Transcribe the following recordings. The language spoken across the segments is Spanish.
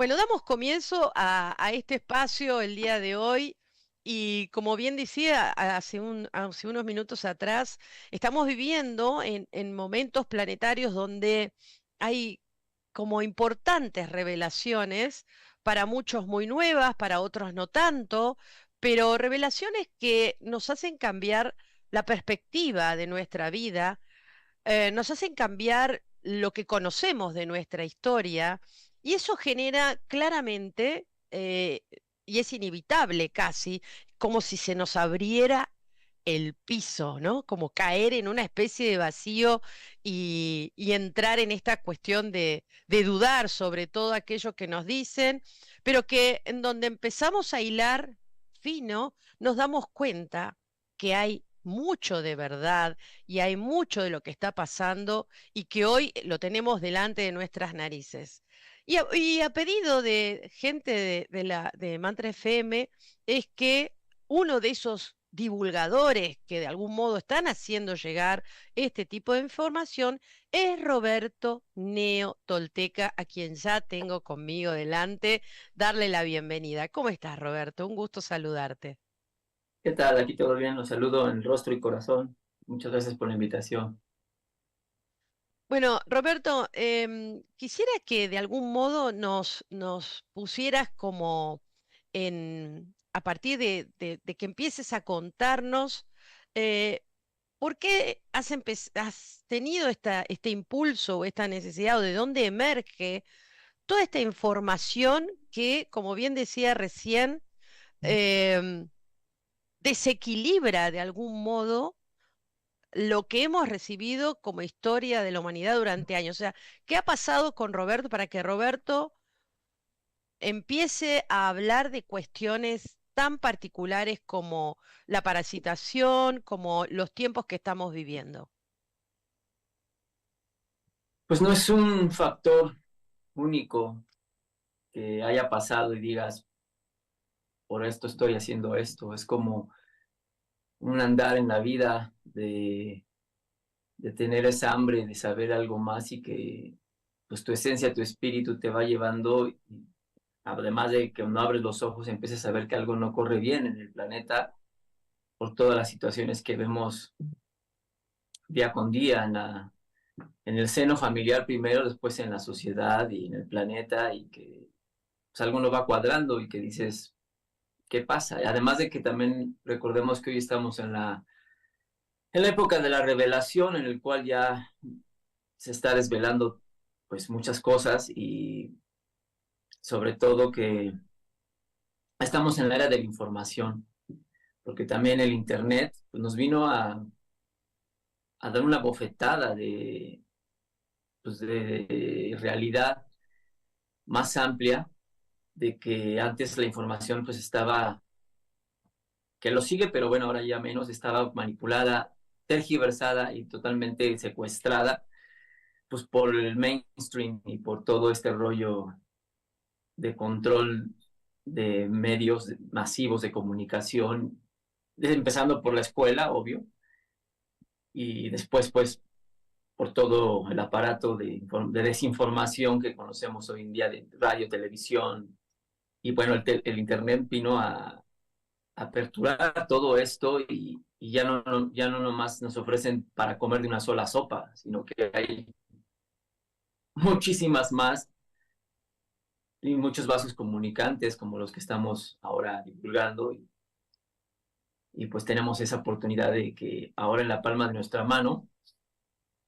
Bueno, damos comienzo a este espacio el día de hoy y como bien decía hace unos minutos atrás, estamos viviendo en momentos planetarios donde hay como importantes revelaciones, para muchos muy nuevas, para otros no tanto, pero revelaciones que nos hacen cambiar la perspectiva de nuestra vida, nos hacen cambiar lo que conocemos de nuestra historia y eso genera claramente, y es inevitable casi, como si se nos abriera el piso, ¿no? Como caer en una especie de vacío y entrar en esta cuestión de dudar sobre todo aquello que nos dicen, pero que en donde empezamos a hilar fino, nos damos cuenta que hay mucho de verdad y hay mucho de lo que está pasando y que hoy lo tenemos delante de nuestras narices. Y a pedido de gente de Mantra FM es que uno de esos divulgadores que de algún modo están haciendo llegar este tipo de información es Roberto Neo Tolteca, a quien ya tengo conmigo delante, darle la bienvenida. ¿Cómo estás, Roberto? Un gusto saludarte. ¿Qué tal? Aquí todo bien, los saludo en rostro y corazón. Muchas gracias por la invitación. Bueno, Roberto, quisiera que de algún modo nos pusieras como a partir de que empieces a contarnos eh, por qué has tenido este impulso o esta necesidad o de dónde emerge toda esta información que, como bien decía recién, em, desequilibra de algún modo lo que hemos recibido como historia de la humanidad durante años. O sea, ¿qué ha pasado con Roberto para que Roberto empiece a hablar de cuestiones tan particulares como la parasitación, como los tiempos que estamos viviendo? Pues no es un factor único que haya pasado y digas, por esto estoy haciendo esto. Es como un andar en la vida de tener esa hambre de saber algo más y que pues tu esencia, tu espíritu te va llevando. Y además de que cuando abres los ojos empiezas a ver que algo no corre bien en el planeta por todas las situaciones que vemos día con día en el seno familiar primero, después en la sociedad y en el planeta, y que pues, algo no va cuadrando y que dices, ¿qué pasa? Además de que también recordemos que hoy estamos en la época de la revelación, en el cual ya se está desvelando pues muchas cosas y sobre todo que estamos en la era de la información, porque también el Internet pues, nos vino a dar una bofetada pues, de realidad más amplia, de que antes la información pues estaba, que lo sigue, pero bueno, ahora ya menos, estaba manipulada, tergiversada y totalmente secuestrada, pues por el mainstream y por todo este rollo de control de medios masivos de comunicación, empezando por la escuela, obvio, y después pues por todo el aparato de desinformación que conocemos hoy en día de radio, televisión, y bueno, el Internet vino a aperturar todo esto y ya no nomás nos ofrecen para comer de una sola sopa, sino que hay muchísimas más y muchos vasos comunicantes como los que estamos ahora divulgando y pues tenemos esa oportunidad de que ahora en la palma de nuestra mano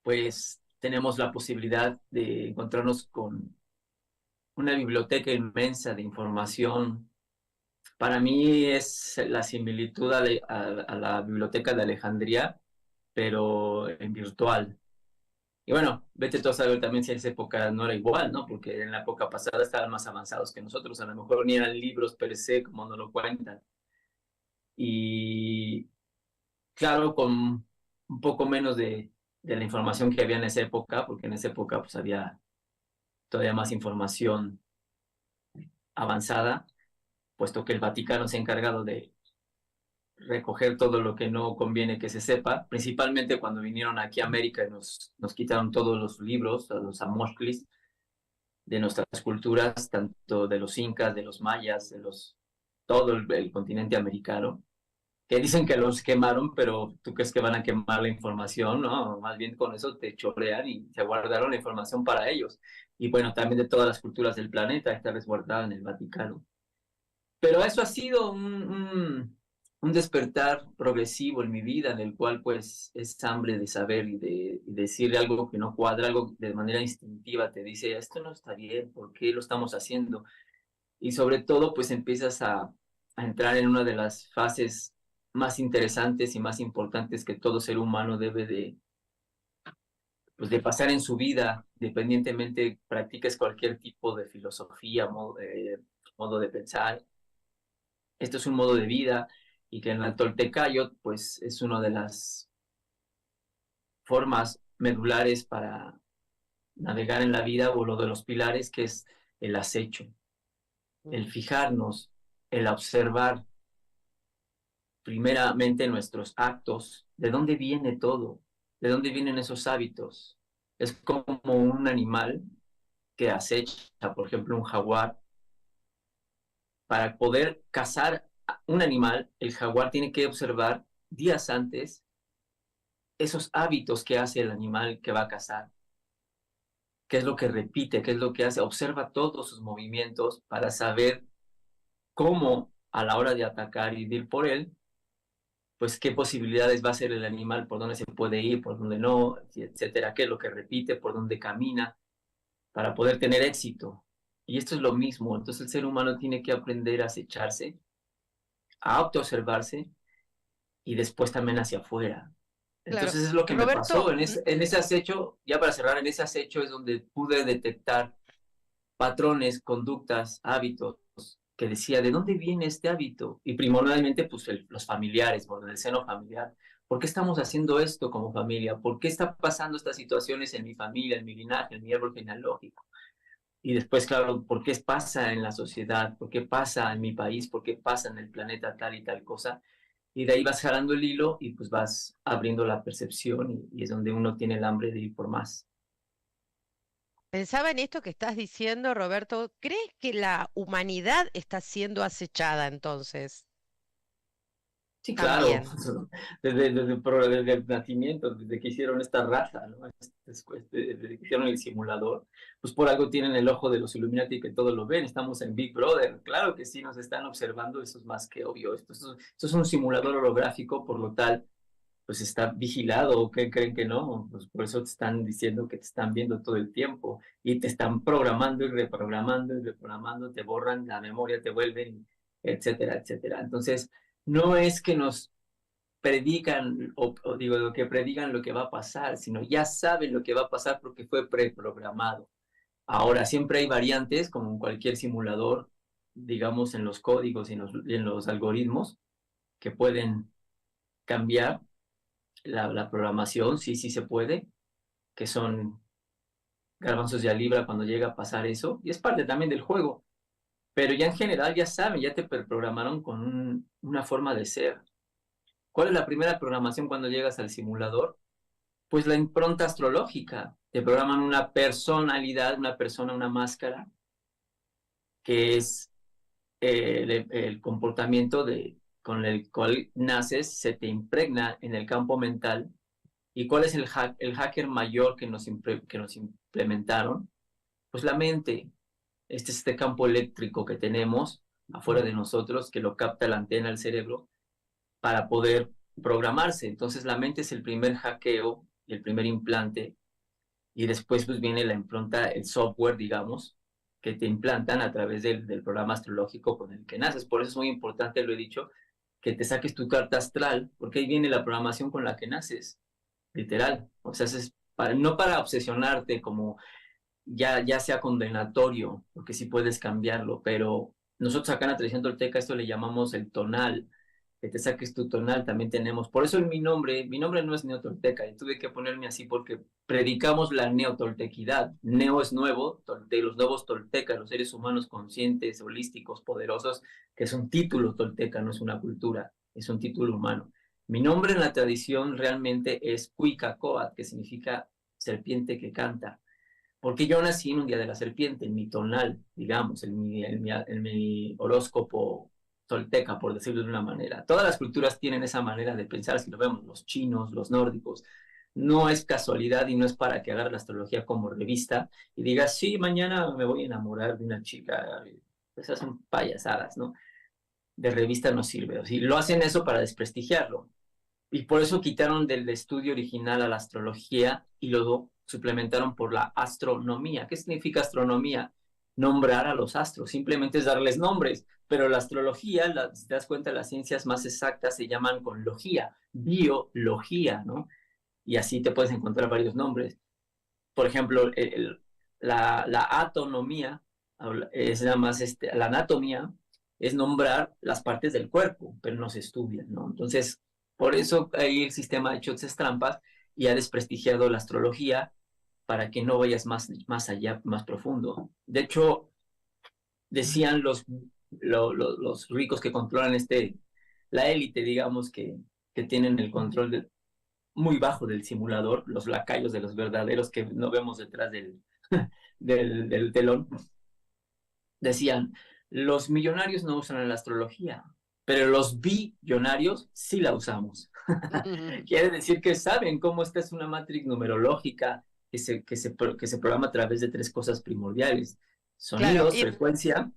pues tenemos la posibilidad de encontrarnos con una biblioteca inmensa de información. Para mí es la similitud a la biblioteca de Alejandría, pero en virtual. Y bueno, vete tú a saber también si en esa época no era igual, ¿no? Porque en la época pasada estaban más avanzados que nosotros, a lo mejor ni eran libros per se, como nos lo cuentan. Y claro, con un poco menos de la información que había en esa época, porque en esa época pues había todavía más información avanzada, puesto que el Vaticano se ha encargado de recoger todo lo que no conviene que se sepa, principalmente cuando vinieron aquí a América y nos quitaron todos los libros, los amorclis, de nuestras culturas, tanto de los incas, de los mayas, todo el continente americano, que dicen que los quemaron, pero tú crees que van a quemar la información, ¿no? Más bien con eso te chorrean y se guardaron la información para ellos. Y bueno, también de todas las culturas del planeta está resguardada en el Vaticano. Pero eso ha sido un despertar progresivo en mi vida, en el cual pues es hambre de saber y decirle algo que no cuadra, algo de manera instintiva te dice, esto no está bien, ¿por qué lo estamos haciendo? Y sobre todo pues empiezas a entrar en una de las fases más interesantes y más importantes que todo ser humano debe pues, de pasar en su vida, independientemente practiques cualquier tipo de filosofía, modo de pensar. Esto es un modo de vida y que en la Toltecayot pues es una de las formas medulares para navegar en la vida o lo de los pilares que es el acecho, el Mm. fijarnos, el observar primeramente nuestros actos, de dónde viene todo, de dónde vienen esos hábitos. Es como un animal que acecha, por ejemplo, un jaguar. Para poder cazar un animal, el jaguar tiene que observar días antes esos hábitos que hace el animal que va a cazar, qué es lo que repite, qué es lo que hace, observa todos sus movimientos para saber cómo a la hora de atacar y de ir por él, pues qué posibilidades va a ser el animal, por dónde se puede ir, por dónde no, etcétera, qué es lo que repite, por dónde camina, para poder tener éxito. Y esto es lo mismo, entonces el ser humano tiene que aprender a acecharse, a autoobservarse y después también hacia afuera. Claro. Entonces es lo que me Roberto, pasó. En ese acecho, ya para cerrar, en ese acecho es donde pude detectar patrones, conductas, hábitos, que decía, ¿de dónde viene este hábito? Y primordialmente, pues los familiares, por el seno familiar. ¿Por qué estamos haciendo esto como familia? ¿Por qué están pasando estas situaciones en mi familia, en mi linaje, en mi árbol genealógico? Y después, claro, ¿por qué pasa en la sociedad? ¿Por qué pasa en mi país? ¿Por qué pasa en el planeta tal y tal cosa? Y de ahí vas jalando el hilo y pues vas abriendo la percepción y es donde uno tiene el hambre de ir por más. pensaba en esto que estás diciendo, Roberto. ¿Crees que la humanidad está siendo acechada entonces? Sí, claro, También. desde el nacimiento, desde que hicieron esta raza, ¿no? Desde que hicieron el simulador, pues por algo tienen el ojo de los Illuminati que todo lo ven, estamos en Big Brother, claro que sí nos están observando, eso es más que obvio, esto es un simulador holográfico, por lo tal, pues está vigilado, ¿o qué creen que no? Pues por eso te están diciendo que te están viendo todo el tiempo y te están programando y reprogramando, te borran la memoria, te vuelven, etcétera, etcétera. Entonces, no es que nos predican o digo, lo que predigan lo que va a pasar, sino ya saben lo que va a pasar porque fue preprogramado. Ahora, siempre hay variantes, como en cualquier simulador, digamos, en los códigos y en los algoritmos, que pueden cambiar la programación, sí, sí se puede, que son garbanzos de a libra cuando llega a pasar eso, y es parte también del juego, pero ya en general ya saben, ya te programaron con una forma de ser. ¿Cuál es la primera programación cuando llegas al simulador? Pues la impronta astrológica. Te programan una personalidad, una persona, una máscara, que es el comportamiento con el cual naces, se te impregna en el campo mental. ¿Y cuál es el hacker mayor que nos implementaron? Pues la mente. Este es este campo eléctrico que tenemos afuera de nosotros, que lo capta la antena del cerebro para poder programarse. Entonces la mente es el primer hackeo, el primer implante, y después pues viene la impronta, el software, digamos, que te implantan a través del programa astrológico con el que naces. Por eso es muy importante, lo he dicho, que te saques tu carta astral, porque ahí viene la programación con la que naces, literal. O sea, es no para obsesionarte como ya sea condenatorio, porque sí puedes cambiarlo, pero nosotros acá en la tradición tolteca esto le llamamos el tonal, que te saques tu tonal, también tenemos. Por eso mi nombre no es neotolteca, y tuve que ponerme así porque predicamos la neotoltequidad. Neo es nuevo, de los nuevos toltecas, los seres humanos conscientes, holísticos, poderosos, que es un título tolteca, no es una cultura, es un título humano. Mi nombre en la tradición realmente es Cuicacoat, que significa serpiente que canta, porque yo nací en un día de la serpiente, en mi tonal, digamos, en mi horóscopo tolteca, por decirlo de una manera. Todas las culturas tienen esa manera de pensar, si lo vemos, los chinos, los nórdicos. No es casualidad y no es para que agarre la astrología como revista y digas, sí, mañana me voy a enamorar de una chica. Esas son payasadas, ¿no? De revista no sirve. O sea, lo hacen eso para desprestigiarlo. Y por eso quitaron del estudio original a la astrología y luego suplementaron por la astronomía. ¿Qué significa astronomía? Nombrar a los astros, simplemente es darles nombres, pero la astrología, si te das cuenta, las ciencias más exactas se llaman con logía, biología, ¿no? Y así te puedes encontrar varios nombres. Por ejemplo, la atonomía es nada más, la anatomía es nombrar las partes del cuerpo, pero no se estudian, ¿no? Entonces, por eso ahí el sistema ha hecho esas trampas y ha desprestigiado la astrología para que no vayas más allá, más profundo. De hecho, decían los ricos que controlan la élite, digamos, que tienen el control muy bajo del simulador, los lacayos de los verdaderos que no vemos detrás del telón, decían, los millonarios no usan la astrología, pero los billonarios sí la usamos. Quiere decir que saben cómo esta es una matriz numerológica que se programa a través de tres cosas primordiales: Claro, sonidos, frecuencia,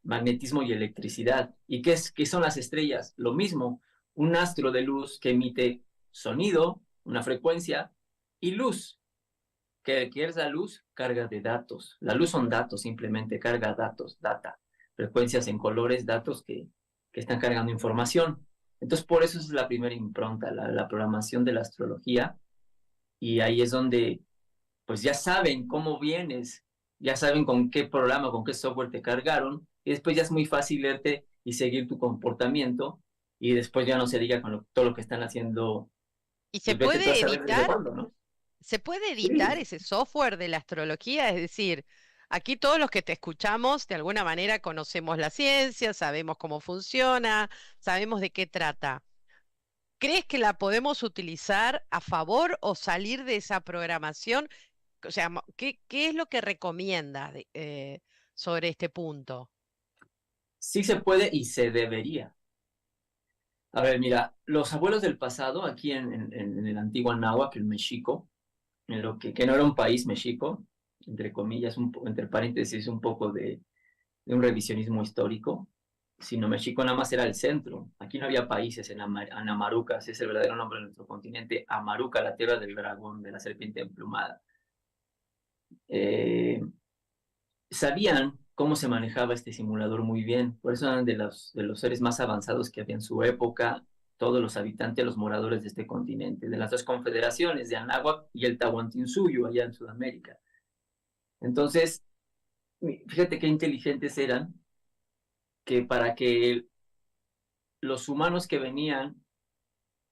magnetismo y electricidad. ¿Y qué son las estrellas? Lo mismo, un astro de luz que emite sonido, una frecuencia y luz. ¿Qué es la luz? Carga de datos. La luz son datos, simplemente carga datos, data. Frecuencias en colores, datos que están cargando información. Entonces, por eso es la primera impronta, la programación de la astrología. Y ahí es donde, pues ya saben cómo vienes, ya saben con qué programa, con qué software te cargaron. Y después ya es muy fácil leerte y seguir tu comportamiento. Y después ya no se diga con todo lo que están haciendo, ¿y se pues vete tú a puede saber desde editar? cuándo, ¿no? ¿Se puede editar Sí. ese software de la astrología? Es decir, aquí todos los que te escuchamos, de alguna manera conocemos la ciencia, sabemos cómo funciona, sabemos de qué trata. ¿Crees que la podemos utilizar a favor o salir de esa programación? O sea, ¿qué es lo que recomiendas sobre este punto? Sí se puede y se debería. A ver, mira, los abuelos del pasado, aquí en el antiguo Anáhuac, el Mexico, en lo que no era un país Mexico, entre comillas, entre paréntesis, un poco de un revisionismo histórico, sino México nada más era el centro. Aquí no había países en Amaruca, ese es el verdadero nombre de nuestro continente, Amaruca, la tierra del dragón, de la serpiente emplumada. Eh, Sabían cómo se manejaba este simulador muy bien, por eso eran de los seres más avanzados que había en su época, todos los habitantes, los moradores de este continente, de las dos confederaciones, de Anáhuac y el Tahuantinsuyo, allá en Sudamérica. Entonces, fíjate qué inteligentes eran, que para que los humanos que venían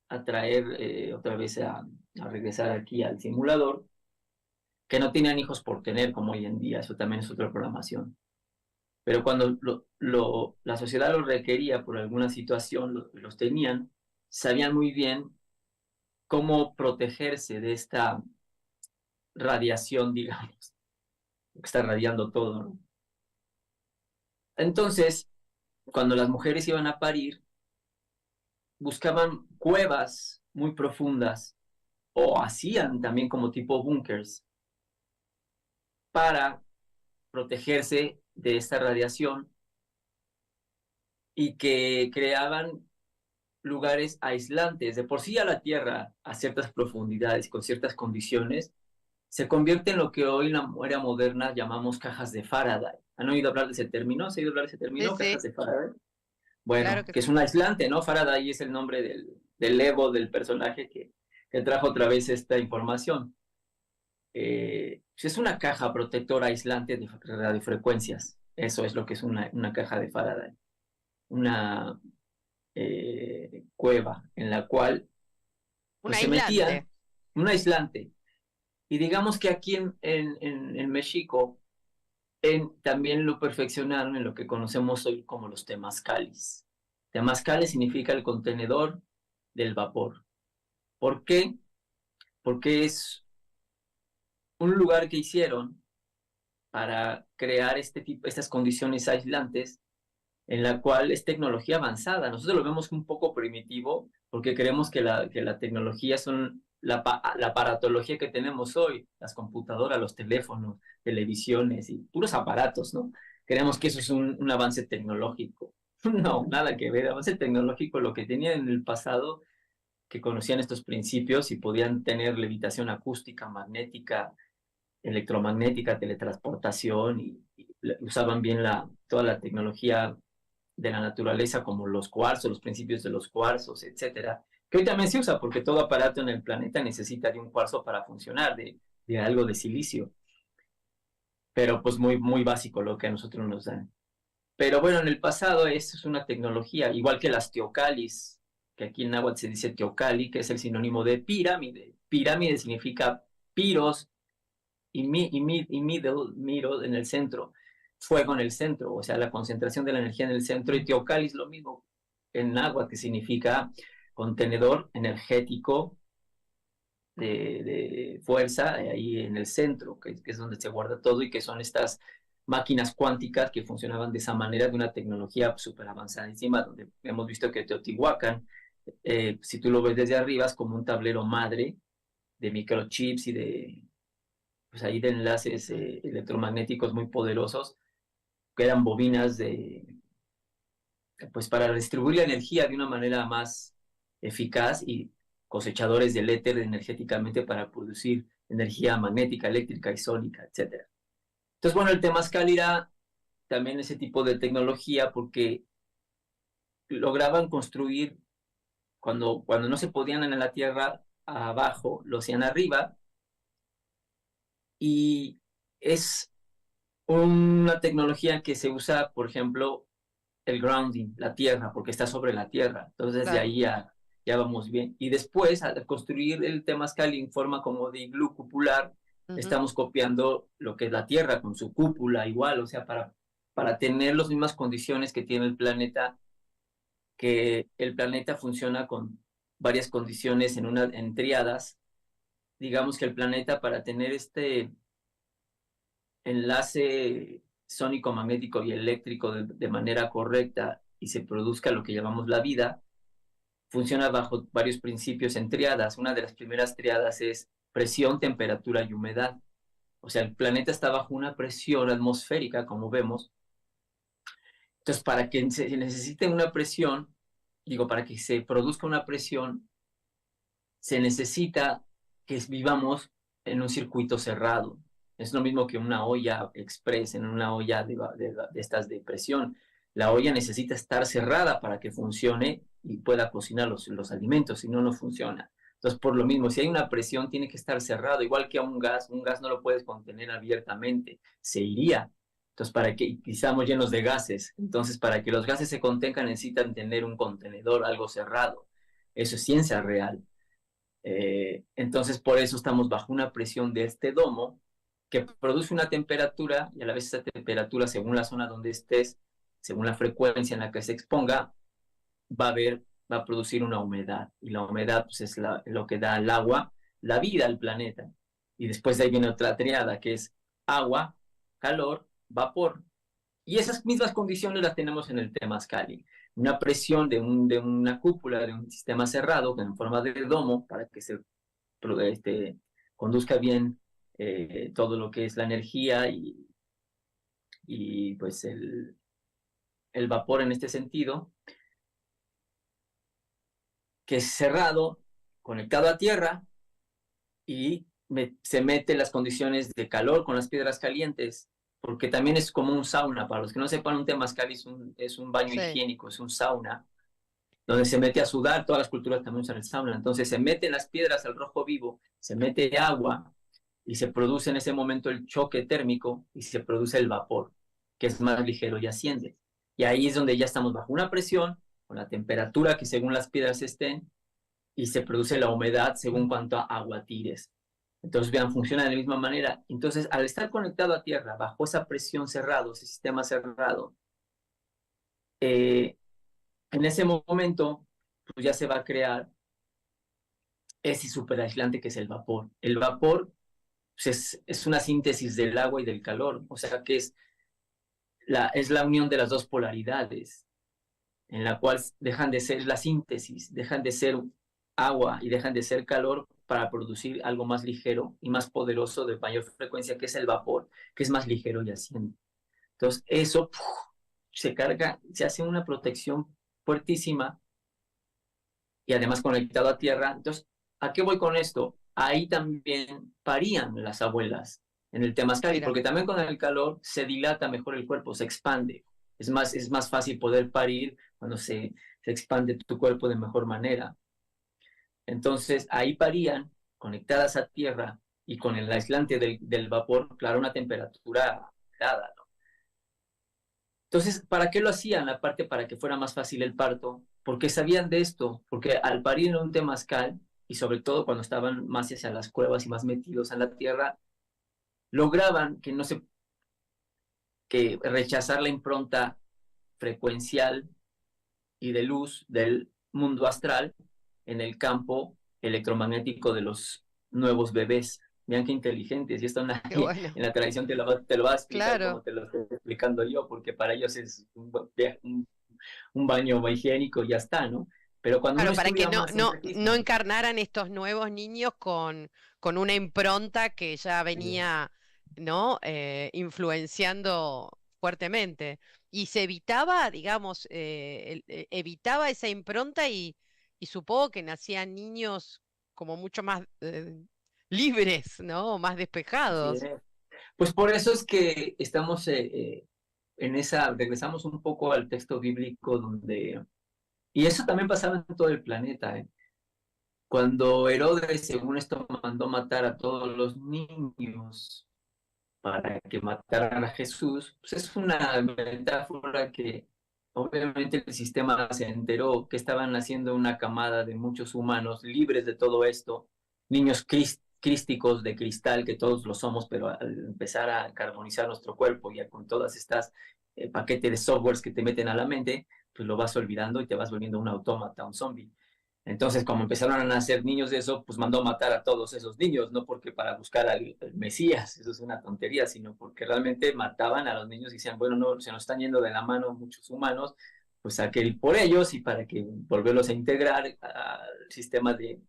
a traer otra vez a regresar aquí al simulador, que no tenían hijos por tener como hoy en día, eso también es otra programación. Pero cuando la sociedad los requería por alguna situación, los tenían, sabían muy bien cómo protegerse de esta radiación, digamos, que está radiando todo, ¿no? Entonces, cuando las mujeres iban a parir, buscaban cuevas muy profundas o hacían también como tipo búnkers para protegerse de esta radiación y que creaban lugares aislantes. De por sí a la Tierra, a ciertas profundidades, con ciertas condiciones, se convierte en lo que hoy en la era moderna llamamos cajas de Faraday. ¿Han oído hablar de ese término? ¿Se ha oído hablar de ese Sí, término, cajas sí, de Faraday? claro Bueno, que que es sí. un aislante, ¿no? Faraday es el nombre del ego del personaje que trajo otra vez esta información. Es una caja protectora aislante de radiofrecuencias. Eso es lo que es una caja de Faraday. Una cueva en la cual Un pues se aislante. metían un aislante. Y digamos que aquí en México también lo perfeccionaron en lo que conocemos hoy como los temazcales. Temazcales significa el contenedor del vapor. ¿Por qué? Porque es un lugar que hicieron para crear estas condiciones aislantes en la cual es tecnología avanzada. Nosotros lo vemos un poco primitivo porque creemos que la tecnología son la aparatología que tenemos hoy, las computadoras, los teléfonos, televisiones y puros aparatos, ¿no? Creemos que eso es un avance tecnológico. No, nada que ver. Avance tecnológico, lo que tenían en el pasado, que conocían estos principios y podían tener levitación acústica, magnética, electromagnética, teletransportación y usaban bien toda la tecnología de la naturaleza como los cuarzos, los principios de los cuarzos, etcétera, que hoy también se usa porque todo aparato en el planeta necesita de un cuarzo para funcionar, de algo de silicio, pero pues muy, muy básico lo que a nosotros nos dan. Pero bueno, en el pasado eso es una tecnología, igual que las teocalis, que aquí en náhuatl se dice teocali, que es el sinónimo de pirámide. Pirámide significa piros middle en el centro, fuego en el centro, o sea, la concentración de la energía en el centro, y teocalis lo mismo en náhuatl, que significa contenedor energético de fuerza ahí en el centro, que es donde se guarda todo y que son estas máquinas cuánticas que funcionaban de esa manera, de una tecnología súper avanzadísima, donde hemos visto que Teotihuacán, si tú lo ves desde arriba, es como un tablero madre de microchips y pues ahí de enlaces electromagnéticos muy poderosos, que eran bobinas pues para distribuir la energía de una manera más eficaz y cosechadores del éter energéticamente para producir energía magnética, eléctrica y sónica, etcétera. Entonces, bueno, el Temazcal era también ese tipo de tecnología porque lograban construir cuando no se podían en la tierra abajo, lo hacían arriba, y es una tecnología que se usa, por ejemplo, el grounding, la tierra, porque está sobre la tierra. Entonces, de Claro. ahí ya vamos bien. Y después, al construir el temazcal en forma como de iglú cupular, Ujú. estamos copiando lo que es la tierra con su cúpula igual, o sea, para tener las mismas condiciones que tiene el planeta, que el planeta funciona con varias condiciones en triadas. Digamos que el planeta, para tener este enlace sónico, magnético y eléctrico de manera correcta y se produzca lo que llamamos la vida, funciona bajo varios principios en triadas. Una de las primeras triadas es presión, temperatura y humedad. O sea, el planeta está bajo una presión atmosférica, como vemos. Entonces, para que se necesite una presión, para que se produzca una presión, se necesita que vivamos en un circuito cerrado. Es lo mismo que una olla express, en una olla de estas de presión. La olla necesita estar cerrada para que funcione y pueda cocinar los alimentos, si no, no funciona. Entonces, por lo mismo, si hay una presión, tiene que estar cerrado, igual que a un gas no lo puedes contener abiertamente, se iría. Entonces, para que estamos llenos de gases, entonces para que los gases se contengan necesitan tener un contenedor, algo cerrado. Eso es ciencia real. Entonces, por eso estamos bajo una presión de este domo que produce una temperatura y a la vez esa temperatura, según la zona donde estés, según la frecuencia en la que se exponga, va a producir una humedad. Y la humedad pues, es lo que da al agua la vida al planeta. Y después de ahí viene otra triada que es agua, calor, vapor. Y esas mismas condiciones las tenemos en el Temazcal. Una presión de una cúpula, de un sistema cerrado, en forma de domo, para que se conduzca bien todo lo que es la energía y pues el vapor en este sentido, que es cerrado, conectado a tierra y se mete las condiciones de calor con las piedras calientes, porque también es como un sauna. Para los que no sepan, un temazcal es un baño Sí. higiénico, es un sauna, donde se mete a sudar. Todas las culturas también usan el sauna. Entonces se meten las piedras al rojo vivo, se mete agua y se produce en ese momento el choque térmico y se produce el vapor, que es más ligero y asciende. Y ahí es donde ya estamos bajo una presión, con la temperatura que según las piedras estén, y se produce la humedad según cuánto agua tires. Entonces, vean, funciona de la misma manera. Entonces, al estar conectado a tierra, bajo esa presión cerrado, ese sistema cerrado, en ese momento, pues ya se va a crear ese super aislante que es el vapor. El vapor pues es una síntesis del agua y del calor, o sea que es la unión de las dos polaridades, en la cual dejan de ser la síntesis, dejan de ser agua y dejan de ser calor para producir algo más ligero y más poderoso de mayor frecuencia, que es el vapor, que es más ligero y asciende. Entonces, eso se carga, se hace una protección fuertísima y además conectado a tierra. Entonces, ¿a qué voy con esto? Ahí también parían las abuelas en el temazcal, Mira, porque también con el calor se dilata mejor el cuerpo, se expande. Es más fácil poder parir cuando se expande tu cuerpo de mejor manera. Entonces, ahí parían conectadas a tierra y con el aislante del vapor, claro, una temperatura dada, ¿no? Entonces, ¿para qué lo hacían? Aparte, para que fuera más fácil el parto, porque sabían de esto, porque al parir en un temazcal, y sobre todo cuando estaban más hacia las cuevas y más metidos en la tierra, lograban que no se, que rechazar la impronta frecuencial y de luz del mundo astral en el campo electromagnético de los nuevos bebés. Vean qué inteligentes. Y esto qué bueno, en la tradición te lo va a explicar como claro. te lo estoy explicando yo, porque para ellos es un baño higiénico y ya está, ¿no? Pero cuando uno Claro, para que estudia más siempre no fija, encarnaran estos nuevos niños con una impronta que ya eh, venía, ¿no? Influenciando fuertemente. Y se evitaba, digamos, evitaba esa impronta y supongo que nacían niños como mucho más libres, ¿no? Más así despejados. es. Pues por eso es que estamos en esa, regresamos un poco al texto bíblico donde, y eso también pasaba en todo el planeta, ¿eh? Cuando Herodes, según esto, mandó matar a todos los niños para que mataran a Jesús, pues es una metáfora que obviamente el sistema se enteró que estaban haciendo una camada de muchos humanos libres de todo esto, niños crísticos de cristal, que todos lo somos, pero al empezar a carbonizar nuestro cuerpo y con todas estas paquetes de softwares que te meten a la mente, pues lo vas olvidando y te vas volviendo un autómata, un zombie. Entonces, como empezaron a nacer niños de eso, pues mandó matar a todos esos niños, no porque para buscar al Mesías, eso es una tontería, sino porque realmente mataban a los niños y decían, bueno, no, se nos están yendo de la mano muchos humanos, pues hay que ir por ellos y para que volverlos a integrar al sistema de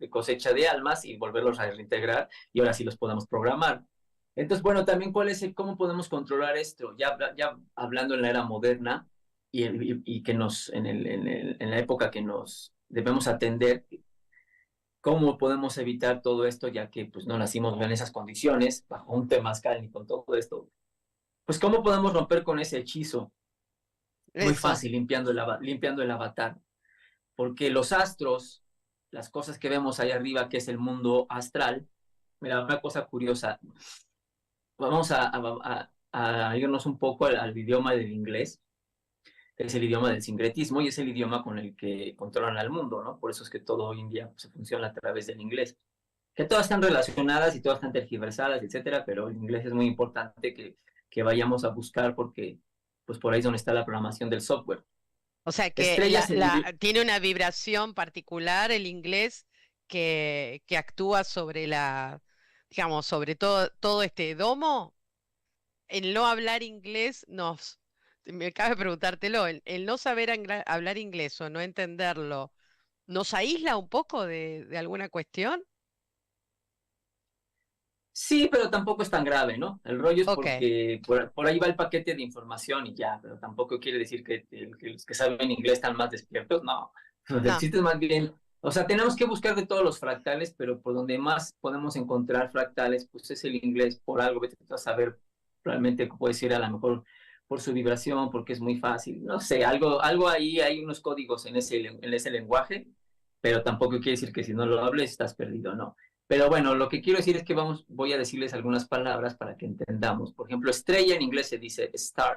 cosecha de almas y volverlos a reintegrar y ahora sí los podamos programar. Entonces, bueno, también cómo podemos controlar esto, ya hablando en la era moderna y que en la época que nos debemos atender, cómo podemos evitar todo esto, ya que pues no nacimos en esas condiciones, bajo un temazcal ni con todo esto. Pues cómo podemos romper con ese hechizo. Muy Eso. fácil, limpiando el avatar, porque los astros, las cosas que vemos ahí arriba, que es el mundo astral, mira, una cosa curiosa, vamos a irnos un poco al idioma del inglés, es el idioma del sincretismo y es el idioma con el que controlan al mundo, ¿no? Por eso es que todo hoy en día se funciona a través del inglés. Que todas están relacionadas y todas están tergiversadas, etcétera, pero el inglés es muy importante que vayamos a buscar porque pues por ahí es donde está la programación del software. O sea que Estrellas en inglés. tiene una vibración particular el inglés que actúa sobre digamos, sobre todo este domo. El no hablar inglés me cabe preguntártelo, el no saber hablar inglés o no entenderlo, ¿nos aísla un poco de alguna cuestión? Sí, pero tampoco es tan grave, ¿no? El rollo es Ok, porque por ahí va el paquete de información y ya, pero tampoco quiere decir que los que saben inglés están más despiertos, no. El no, chiste es más bien, o sea, tenemos que buscar de todos los fractales, pero por donde más podemos encontrar fractales, pues es el inglés, por algo, vete tú a saber realmente puede ser a lo mejor por su vibración, porque es muy fácil, no sé, algo ahí, hay unos códigos en ese lenguaje, pero tampoco quiere decir que si no lo hables estás perdido, no. Pero bueno, lo que quiero decir es que voy a decirles algunas palabras para que entendamos. Por ejemplo, estrella en inglés se dice star.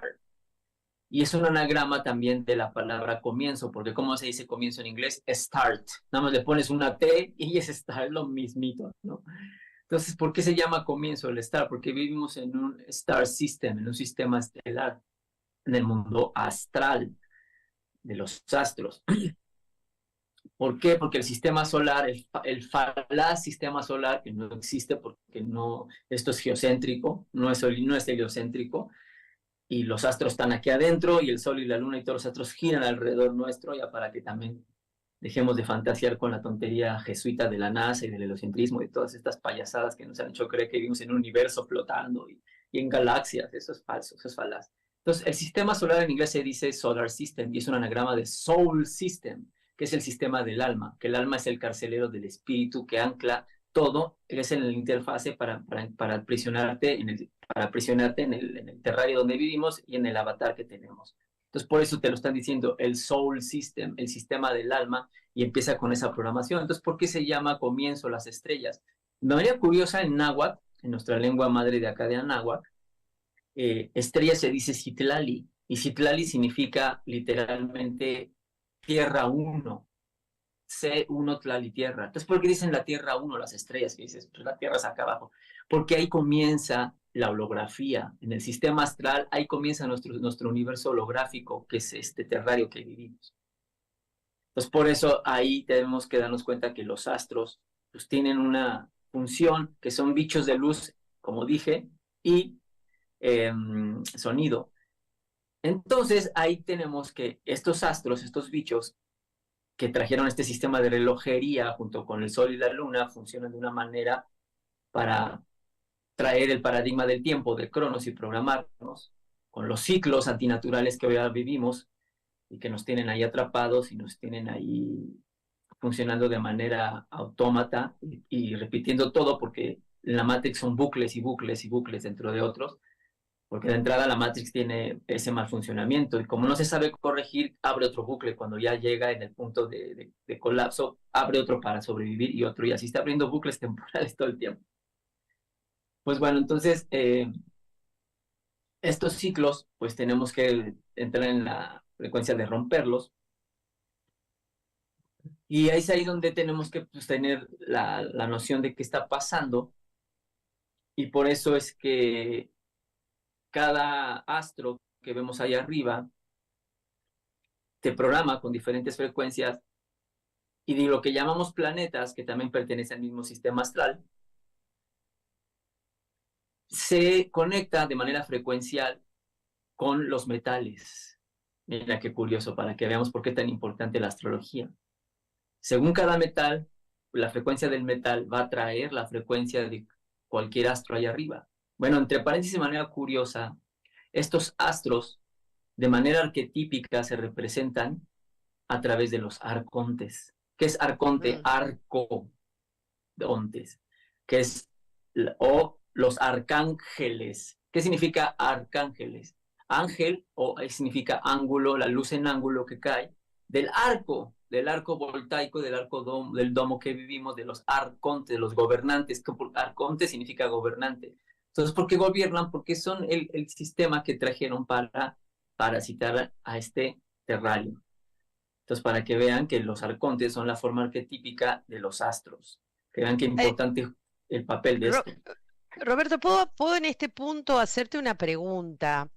Y es un anagrama también de la palabra comienzo, porque ¿cómo se dice comienzo en inglés? Start. Nada más le pones una T y es start lo mismito, ¿no? Entonces, ¿por qué se llama comienzo el star? Porque vivimos en un star system, en un sistema estelar, en el mundo astral de los astros. ¿Por qué? Porque el sistema solar, el falaz sistema solar, que no existe porque no, esto es geocéntrico, no es heliocéntrico, y los astros están aquí adentro, y el Sol y la Luna y todos los astros giran alrededor nuestro, ya para que también dejemos de fantasear con la tontería jesuita de la NASA y del heliocentrismo y todas estas payasadas que nos han hecho creer que vivimos en un universo flotando y en galaxias. Eso es falso, eso es falaz. Entonces, el sistema solar en inglés se dice Solar System y es un anagrama de Soul System, que es el sistema del alma, que el alma es el carcelero del espíritu que ancla todo, es en la interfase para aprisionarte en el terrario donde vivimos y en el avatar que tenemos. Entonces, por eso te lo están diciendo el Soul System, el sistema del alma, y empieza con esa programación. Entonces, ¿por qué se llama comienzo las estrellas? De manera curiosa, en náhuatl, en nuestra lengua madre de acá de Anáhuac, estrella se dice Citlali, y Citlali significa literalmente tierra uno, C1 Tlali tierra. Entonces, ¿por qué dicen la tierra uno las estrellas? Que dices, pues la tierra es acá abajo. Porque ahí comienza la holografía. En el sistema astral, ahí comienza nuestro universo holográfico, que es este terrario que vivimos. Entonces, por eso ahí tenemos que darnos cuenta que los astros pues, tienen una función, que son bichos de luz, como dije, y sonido. Entonces, ahí tenemos que estos astros, estos bichos, que trajeron este sistema de relojería junto con el Sol y la Luna, funcionan de una manera para traer el paradigma del tiempo, de Cronos, y programarnos con los ciclos antinaturales que hoy vivimos y que nos tienen ahí atrapados y nos tienen ahí funcionando de manera autómata y repitiendo todo, porque en la Matrix son bucles y bucles y bucles dentro de otros, porque de entrada la Matrix tiene ese mal funcionamiento y como no se sabe corregir, abre otro bucle cuando ya llega en el punto de colapso, abre otro para sobrevivir y otro, y así está abriendo bucles temporales todo el tiempo. Pues bueno, entonces estos ciclos pues tenemos que entrar en la frecuencia de romperlos, y es ahí donde tenemos que pues, tener la noción de qué está pasando, y por eso es que cada astro que vemos ahí arriba te programa con diferentes frecuencias, y de lo que llamamos planetas, que también pertenece al mismo sistema astral, se conecta de manera frecuencial con los metales. Mira qué curioso, para que veamos por qué es tan importante la astrología. Según cada metal, la frecuencia del metal va a traer la frecuencia de cualquier astro ahí arriba. Bueno, entre paréntesis, de manera curiosa, estos astros de manera arquetípica se representan a través de los arcontes. ¿Qué es arconte? Arco de ontes, que es, o los arcángeles. ¿Qué significa arcángeles? Ángel, o significa ángulo, la luz en ángulo que cae, del arco voltaico, del domo que vivimos, de los arcontes, de los gobernantes. Arconte significa gobernante. Entonces, ¿por qué gobiernan? Porque son el sistema que trajeron para parasitar a este terrario. Entonces, para que vean que los arcontes son la forma arquetípica de los astros. Que vean qué importante el papel de esto. Roberto, ¿puedo en este punto hacerte una pregunta?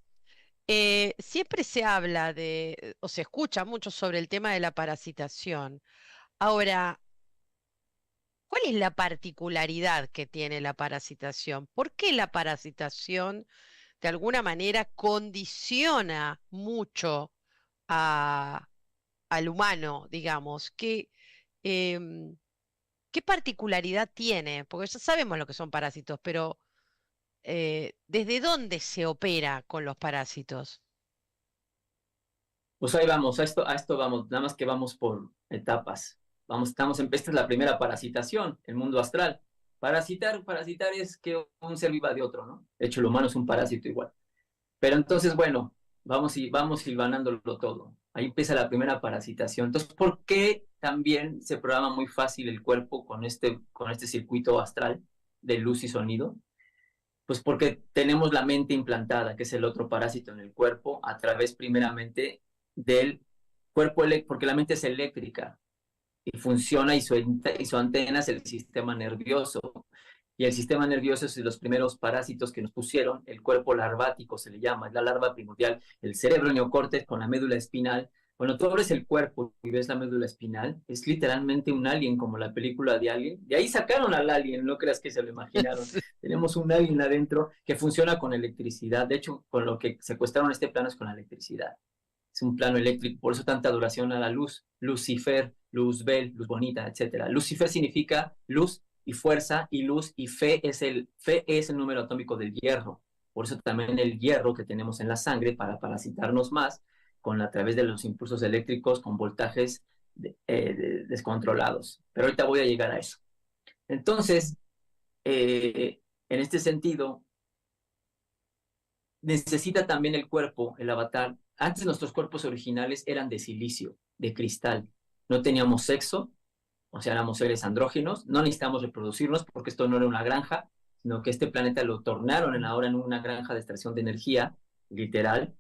Siempre se habla de, o se escucha mucho sobre el tema de la parasitación. Ahora, ¿cuál es la particularidad que tiene la parasitación? ¿Por qué la parasitación de alguna manera condiciona mucho a- al humano, digamos? Em, ¿Qué particularidad tiene? Porque ya sabemos lo que son parásitos, pero ¿desde dónde se opera con los parásitos? Pues ahí vamos, a esto vamos, nada más que vamos por etapas. Esta es la primera parasitación, el mundo astral. Parasitar es que un ser viva de otro, ¿no? De hecho, el humano es un parásito igual. Pero entonces, bueno, vamos silvanándolo todo. Ahí empieza la primera parasitación. Entonces, ¿por qué también se programa muy fácil el cuerpo con este circuito astral de luz y sonido? Pues porque tenemos la mente implantada, que es el otro parásito en el cuerpo, a través primeramente del cuerpo, porque la mente es eléctrica y funciona, y su antena es el sistema nervioso. Y el sistema nervioso es de los primeros parásitos que nos pusieron, el cuerpo larvático se le llama, es la larva primordial, el cerebro neocórtex con la médula espinal Cuando tú abres el cuerpo y ves la médula espinal, es literalmente un alien, como la película de Alien. De ahí sacaron al alien, no creas que se lo imaginaron. Sí. Tenemos un alien adentro que funciona con electricidad. De hecho, con lo que secuestraron este plano es con la electricidad. Es un plano eléctrico, por eso tanta duración a la luz. Lucifer, Luzbel, luz bonita, etcétera. Lucifer significa luz y fuerza, y luz y fe es el número atómico del hierro. Por eso también el hierro que tenemos en la sangre para parasitarnos más a través de los impulsos eléctricos con voltajes descontrolados. Pero ahorita voy a llegar a eso. Entonces, en este sentido, necesita también el cuerpo, el avatar. Antes nuestros cuerpos originales eran de silicio, de cristal. No teníamos sexo, o sea, éramos seres andróginos, no necesitamos reproducirnos porque esto no era una granja, sino que este planeta lo tornaron ahora en una granja de extracción de energía, literal,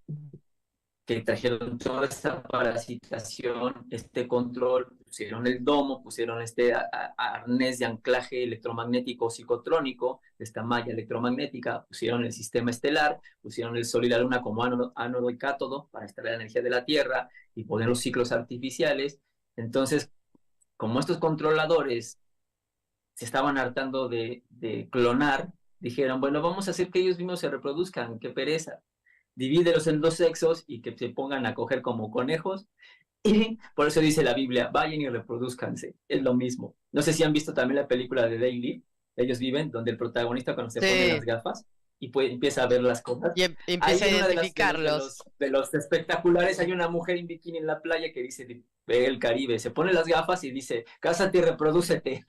que trajeron toda esta parasitación, este control, pusieron el domo, pusieron este arnés de anclaje electromagnético psicotrónico, esta malla electromagnética, pusieron el sistema estelar, pusieron el Sol y la Luna como ánodo y cátodo para extraer la energía de la Tierra y poner los ciclos artificiales. Entonces, como estos controladores se estaban hartando de clonar, dijeron, bueno, vamos a hacer que ellos mismos se reproduzcan, qué pereza. Divídelos en dos sexos y que se pongan a coger como conejos. Y por eso dice la Biblia, vayan y reproduzcanse. Es lo mismo. No sé si han visto también la película de Daily, ellos viven, donde el protagonista cuando se pone las Sí, gafas y empieza a ver las cosas. y empieza Ahí a en una identificarlos. de los espectaculares hay una mujer en bikini en la playa que dice, ve el Caribe, se pone las gafas y dice, cásate y reprodúcete.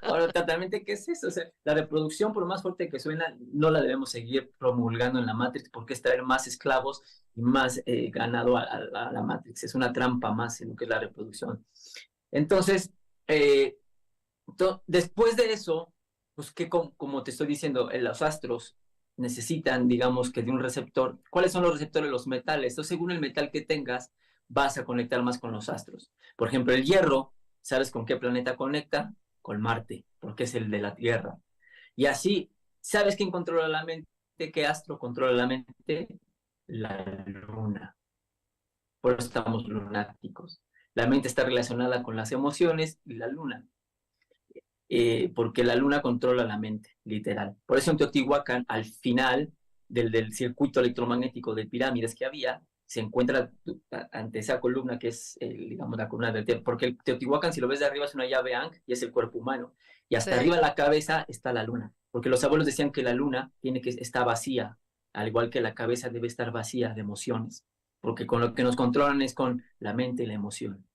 Ahora, totalmente, ¿qué es eso? O sea, la reproducción, por más fuerte que suena, no la debemos seguir promulgando en la Matrix porque es traer más esclavos y más ganado a la Matrix. Es una trampa más en lo que es la reproducción. Entonces, eh, después de eso, pues que como te estoy diciendo, los astros necesitan, digamos, que de un receptor. ¿Cuáles son los receptores? Los metales. Entonces, según el metal que tengas, vas a conectar más con los astros. Por ejemplo, el hierro, ¿sabes con qué planeta conecta? Con Marte, porque es el de la Tierra. Y así, ¿sabes quién controla la mente? ¿Qué astro controla la mente? La luna. Por eso estamos lunáticos. La mente está relacionada con las emociones y la luna. Porque la luna controla la mente, literal. Por eso en Teotihuacán, al final del circuito electromagnético de pirámides que había, se encuentra ante esa columna que es, digamos, la columna del porque el Teotihuacán, si lo ves de arriba, es una llave Ankh y es el cuerpo humano. Y hasta Sí. arriba de la cabeza está la luna, porque los abuelos decían que la luna está vacía, al igual que la cabeza debe estar vacía de emociones, porque con lo que nos controlan es con la mente y la emoción.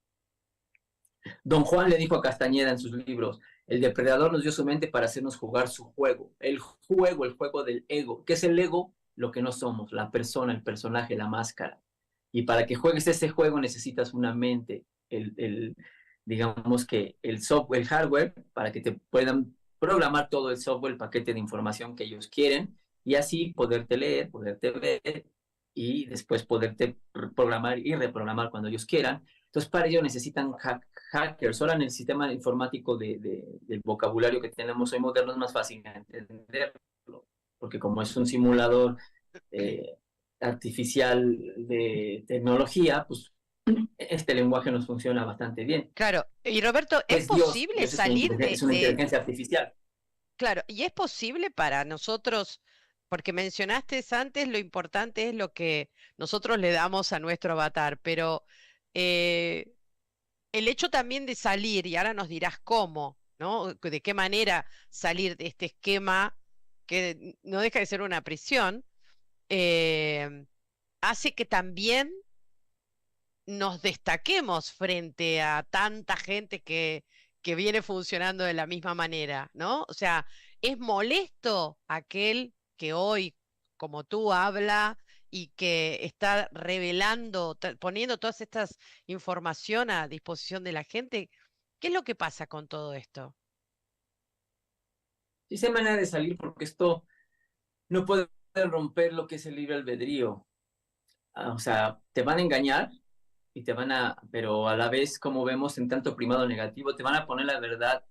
Don Juan le dijo a Castañeda en sus libros, el depredador nos dio su mente para hacernos jugar su juego, el juego del ego. ¿Qué es el ego? Lo que no somos, la persona, el personaje, la máscara. Y para que juegues ese juego necesitas una mente, digamos que el software, el hardware, para que te puedan programar todo el software, el paquete de información que ellos quieren, y así poderte leer, poderte ver, y después poderte programar y reprogramar cuando ellos quieran. Entonces, para ello necesitan hackers. Ahora en el sistema informático del vocabulario que tenemos hoy moderno es más fácil entenderlo, porque como es un simulador eh, artificial de tecnología, pues este lenguaje nos funciona bastante bien. Claro, y Roberto, ¿es Es Dios, posible Dios salir es una inteligencia artificial. claro, y es posible para nosotros, porque mencionaste antes lo importante es lo que nosotros le damos a nuestro avatar, pero eh, el hecho también de salir, y ahora nos dirás cómo, ¿no? De qué manera salir de este esquema que no deja de ser una prisión, eh, hace que también nos destaquemos frente a tanta gente que viene funcionando de la misma manera, ¿no? O sea, es molesto aquel que hoy, como tú, habla y que está revelando, poniendo todas estas información a disposición de la gente. ¿Qué es lo que pasa con todo esto? Sí se manera de salir porque esto no puede romper lo que es el libre albedrío. O sea, te van a engañar y pero a la vez, como vemos en tanto primado negativo, te van a poner la verdad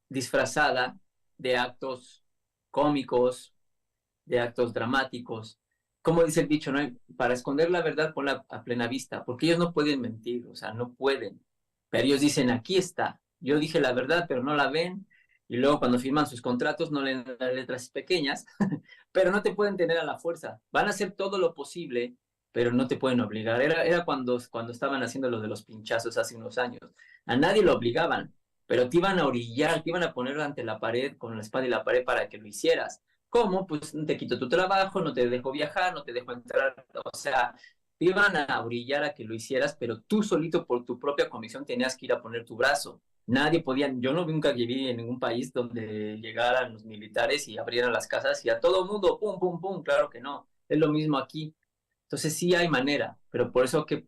disfrazada de actos cómicos, de actos dramáticos. como dice el dicho, ¿no? Para esconder la verdad, ponla a plena vista, porque ellos no pueden mentir, o sea, no pueden. Pero ellos dicen, aquí está, yo dije la verdad, pero no la ven, y luego cuando firman sus contratos no leen las letras pequeñas, pero no te pueden tener a la fuerza. Van a hacer todo lo posible, pero no te pueden obligar. Era cuando estaban haciendo lo de los pinchazos hace unos años. A nadie lo obligaban, pero te iban a orillar, te iban a poner ante la pared, con la espada y la pared para que lo hicieras. ¿Cómo? Pues te quito tu trabajo, no te dejo viajar, no te dejo entrar, o sea, te iban a orillar a que lo hicieras, pero tú solito por tu propia convicción tenías que ir a poner tu brazo. Nadie podía, yo no nunca viví en ningún país donde llegaran los militares y abrieran las casas y a todo mundo, pum, pum, pum, claro que no. Es lo mismo aquí. Entonces sí hay manera, pero por eso que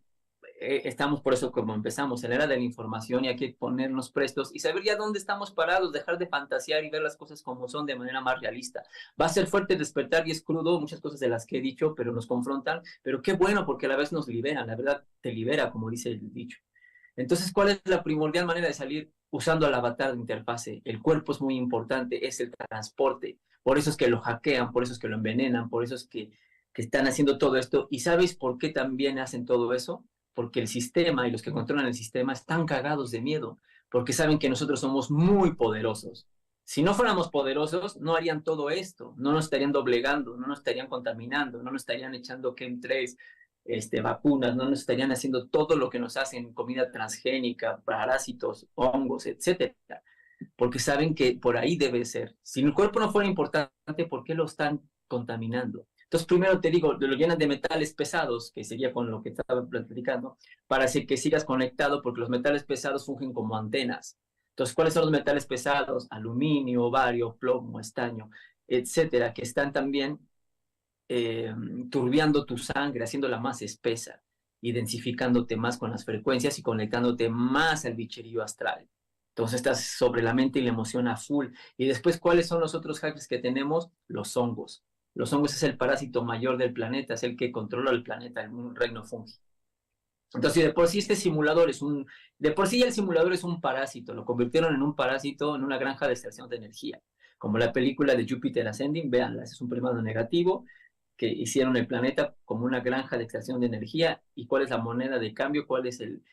estamos por eso como empezamos, en la era de la información y hay que ponernos prestos y saber ya dónde estamos parados, dejar de fantasear y ver las cosas como son de manera más realista. Va a ser fuerte despertar y es crudo, muchas cosas de las que he dicho, pero nos confrontan, pero qué bueno porque a la vez nos liberan, la verdad te libera, como dice el dicho. Entonces, ¿cuál es la primordial manera de salir usando el avatar de interfase? El cuerpo es muy importante, es el transporte. Por eso es que lo hackean, por eso es que lo envenenan, por eso es que están haciendo todo esto. ¿Y sabes por qué también hacen todo eso? Porque el sistema y los que controlan el sistema están cagados de miedo, porque saben que nosotros somos muy poderosos. Si no fuéramos poderosos, no harían todo esto, no nos estarían doblegando, no nos estarían contaminando, no nos estarían echando chemtrails, vacunas, no nos estarían haciendo todo lo que nos hacen, comida transgénica, parásitos, hongos, etcétera, porque saben que por ahí debe ser. Si el cuerpo no fuera importante, ¿por qué lo están contaminando? Entonces, primero te digo, lo llenan de metales pesados, que sería con lo que estaba platicando, para que sigas conectado, porque los metales pesados fungen como antenas. Entonces, ¿cuáles son los metales pesados? Aluminio, bario, plomo, estaño, etcétera, que están también turbiando tu sangre, haciéndola más espesa, identificándote más con las frecuencias y conectándote más al bicherío astral. Entonces estás sobre la mente y la emoción a full. Y después, ¿cuáles son los otros hackers que tenemos? Los hongos. Los hongos es el parásito mayor del planeta, es el que controla el planeta, el reino fungi. Entonces, de por sí este simulador de por sí el simulador es un parásito, lo convirtieron en un parásito en una granja de extracción de energía, como la película de Jupiter Ascending, véanla, es un primado negativo, que hicieron el planeta como una granja de extracción de energía. ¿Y cuál es la moneda de cambio? ¿Cuál es el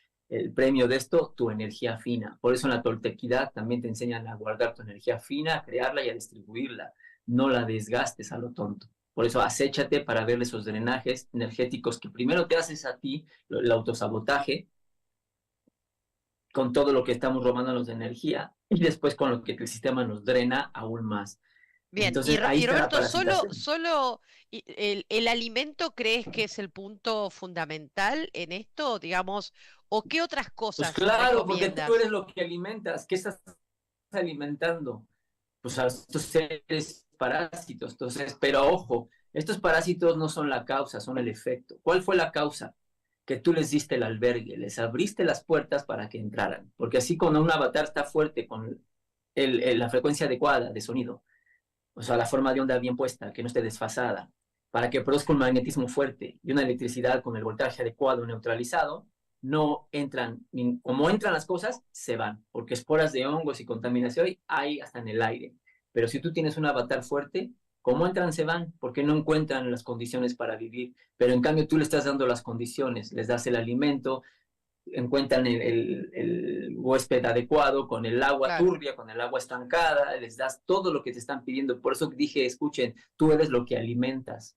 premio de esto? Tu energía fina. Por eso en la toltequidad también te enseñan a guardar tu energía fina, a crearla y a distribuirla. No la desgastes a lo tonto. Por eso acéchate para ver esos drenajes energéticos que primero te haces a ti, el autosabotaje, con todo lo que estamos robándonos de energía, y después con lo que el sistema nos drena aún más. Bien, Entonces ahí Y está la Roberto, parasitación. el alimento crees que es el punto fundamental en esto, digamos, o qué otras Pues cosas claro, porque tú eres recomiendas? lo que alimentas. ¿Qué estás alimentando? Pues a estos seres parásitos. Entonces, pero ojo, estos parásitos no son la causa, son el efecto. ¿Cuál fue la causa? Que tú les diste el albergue, les abriste las puertas para que entraran. Porque así cuando un avatar está fuerte con la frecuencia adecuada de sonido, o sea, la forma de onda bien puesta, que no esté desfasada, para que produzca un magnetismo fuerte y una electricidad con el voltaje adecuado neutralizado, no entran, como entran las cosas, se van, porque esporas de hongos y contaminación hay hasta en el aire. Pero si tú tienes un avatar fuerte, como entran, se van, porque no encuentran las condiciones para vivir. Pero en cambio tú le estás dando las condiciones, les das el alimento, encuentran el huésped adecuado, con el agua Claro. turbia, con el agua estancada, les das todo lo que te están pidiendo. Por eso dije, escuchen, tú eres lo que alimentas.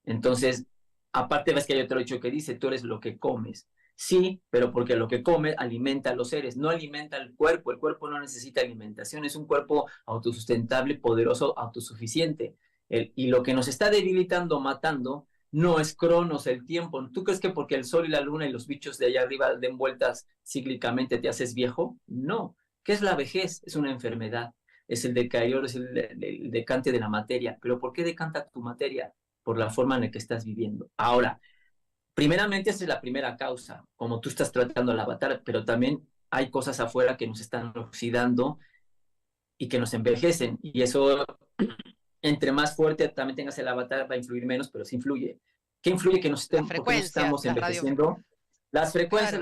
Entonces, aparte ves que hay otro hecho que dice, tú eres lo que comes. Sí, pero porque lo que comes alimenta a los seres, no alimenta al cuerpo. El cuerpo no necesita alimentación, es un cuerpo autosustentable, poderoso, autosuficiente. Y lo que nos está debilitando, matando, no es Cronos, el tiempo. ¿Tú crees que porque el sol y la luna y los bichos de allá arriba den vueltas cíclicamente te haces viejo? No. ¿Qué es la vejez? Es una enfermedad. Es el decaimiento, es el decante de la materia. ¿Pero por qué decanta tu materia? Por la forma en la que estás viviendo. Ahora, primeramente esa es la primera causa, como tú estás tratando al avatar, pero también hay cosas afuera que nos están oxidando y que nos envejecen. Y eso, entre más fuerte también tengas el avatar, va a influir menos, pero sí influye. ¿Qué influye que nos La estén, porque nos frecuencia, estamos las radiofrecuencias. envejeciendo? Las frecuencias,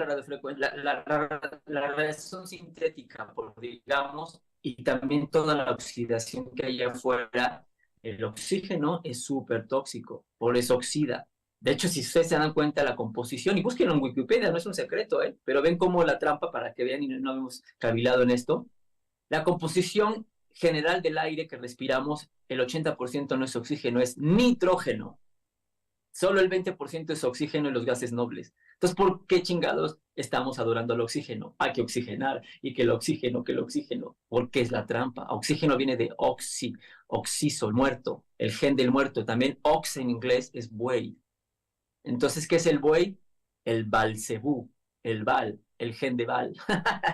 Claro. la radiación sintética, por digamos, y también toda la oxidación que hay afuera el oxígeno es súper tóxico, por eso oxida. De hecho, si ustedes se dan cuenta de la composición, y búsquenlo en Wikipedia, no es un secreto, pero ven cómo la trampa, para que vean y no hemos cavilado en esto, la composición general del aire que respiramos, el 80% no es oxígeno, es nitrógeno. Solo el 20% es oxígeno y los gases nobles. Entonces, ¿por qué chingados estamos adorando al oxígeno? Hay que oxigenar, y que el oxígeno, ¿por qué es la trampa? Oxígeno viene de oxiso, muerto, el gen del muerto. También ox en inglés es buey. Entonces, ¿qué es el buey? El Balcebú, el Bal, el gen de Bal.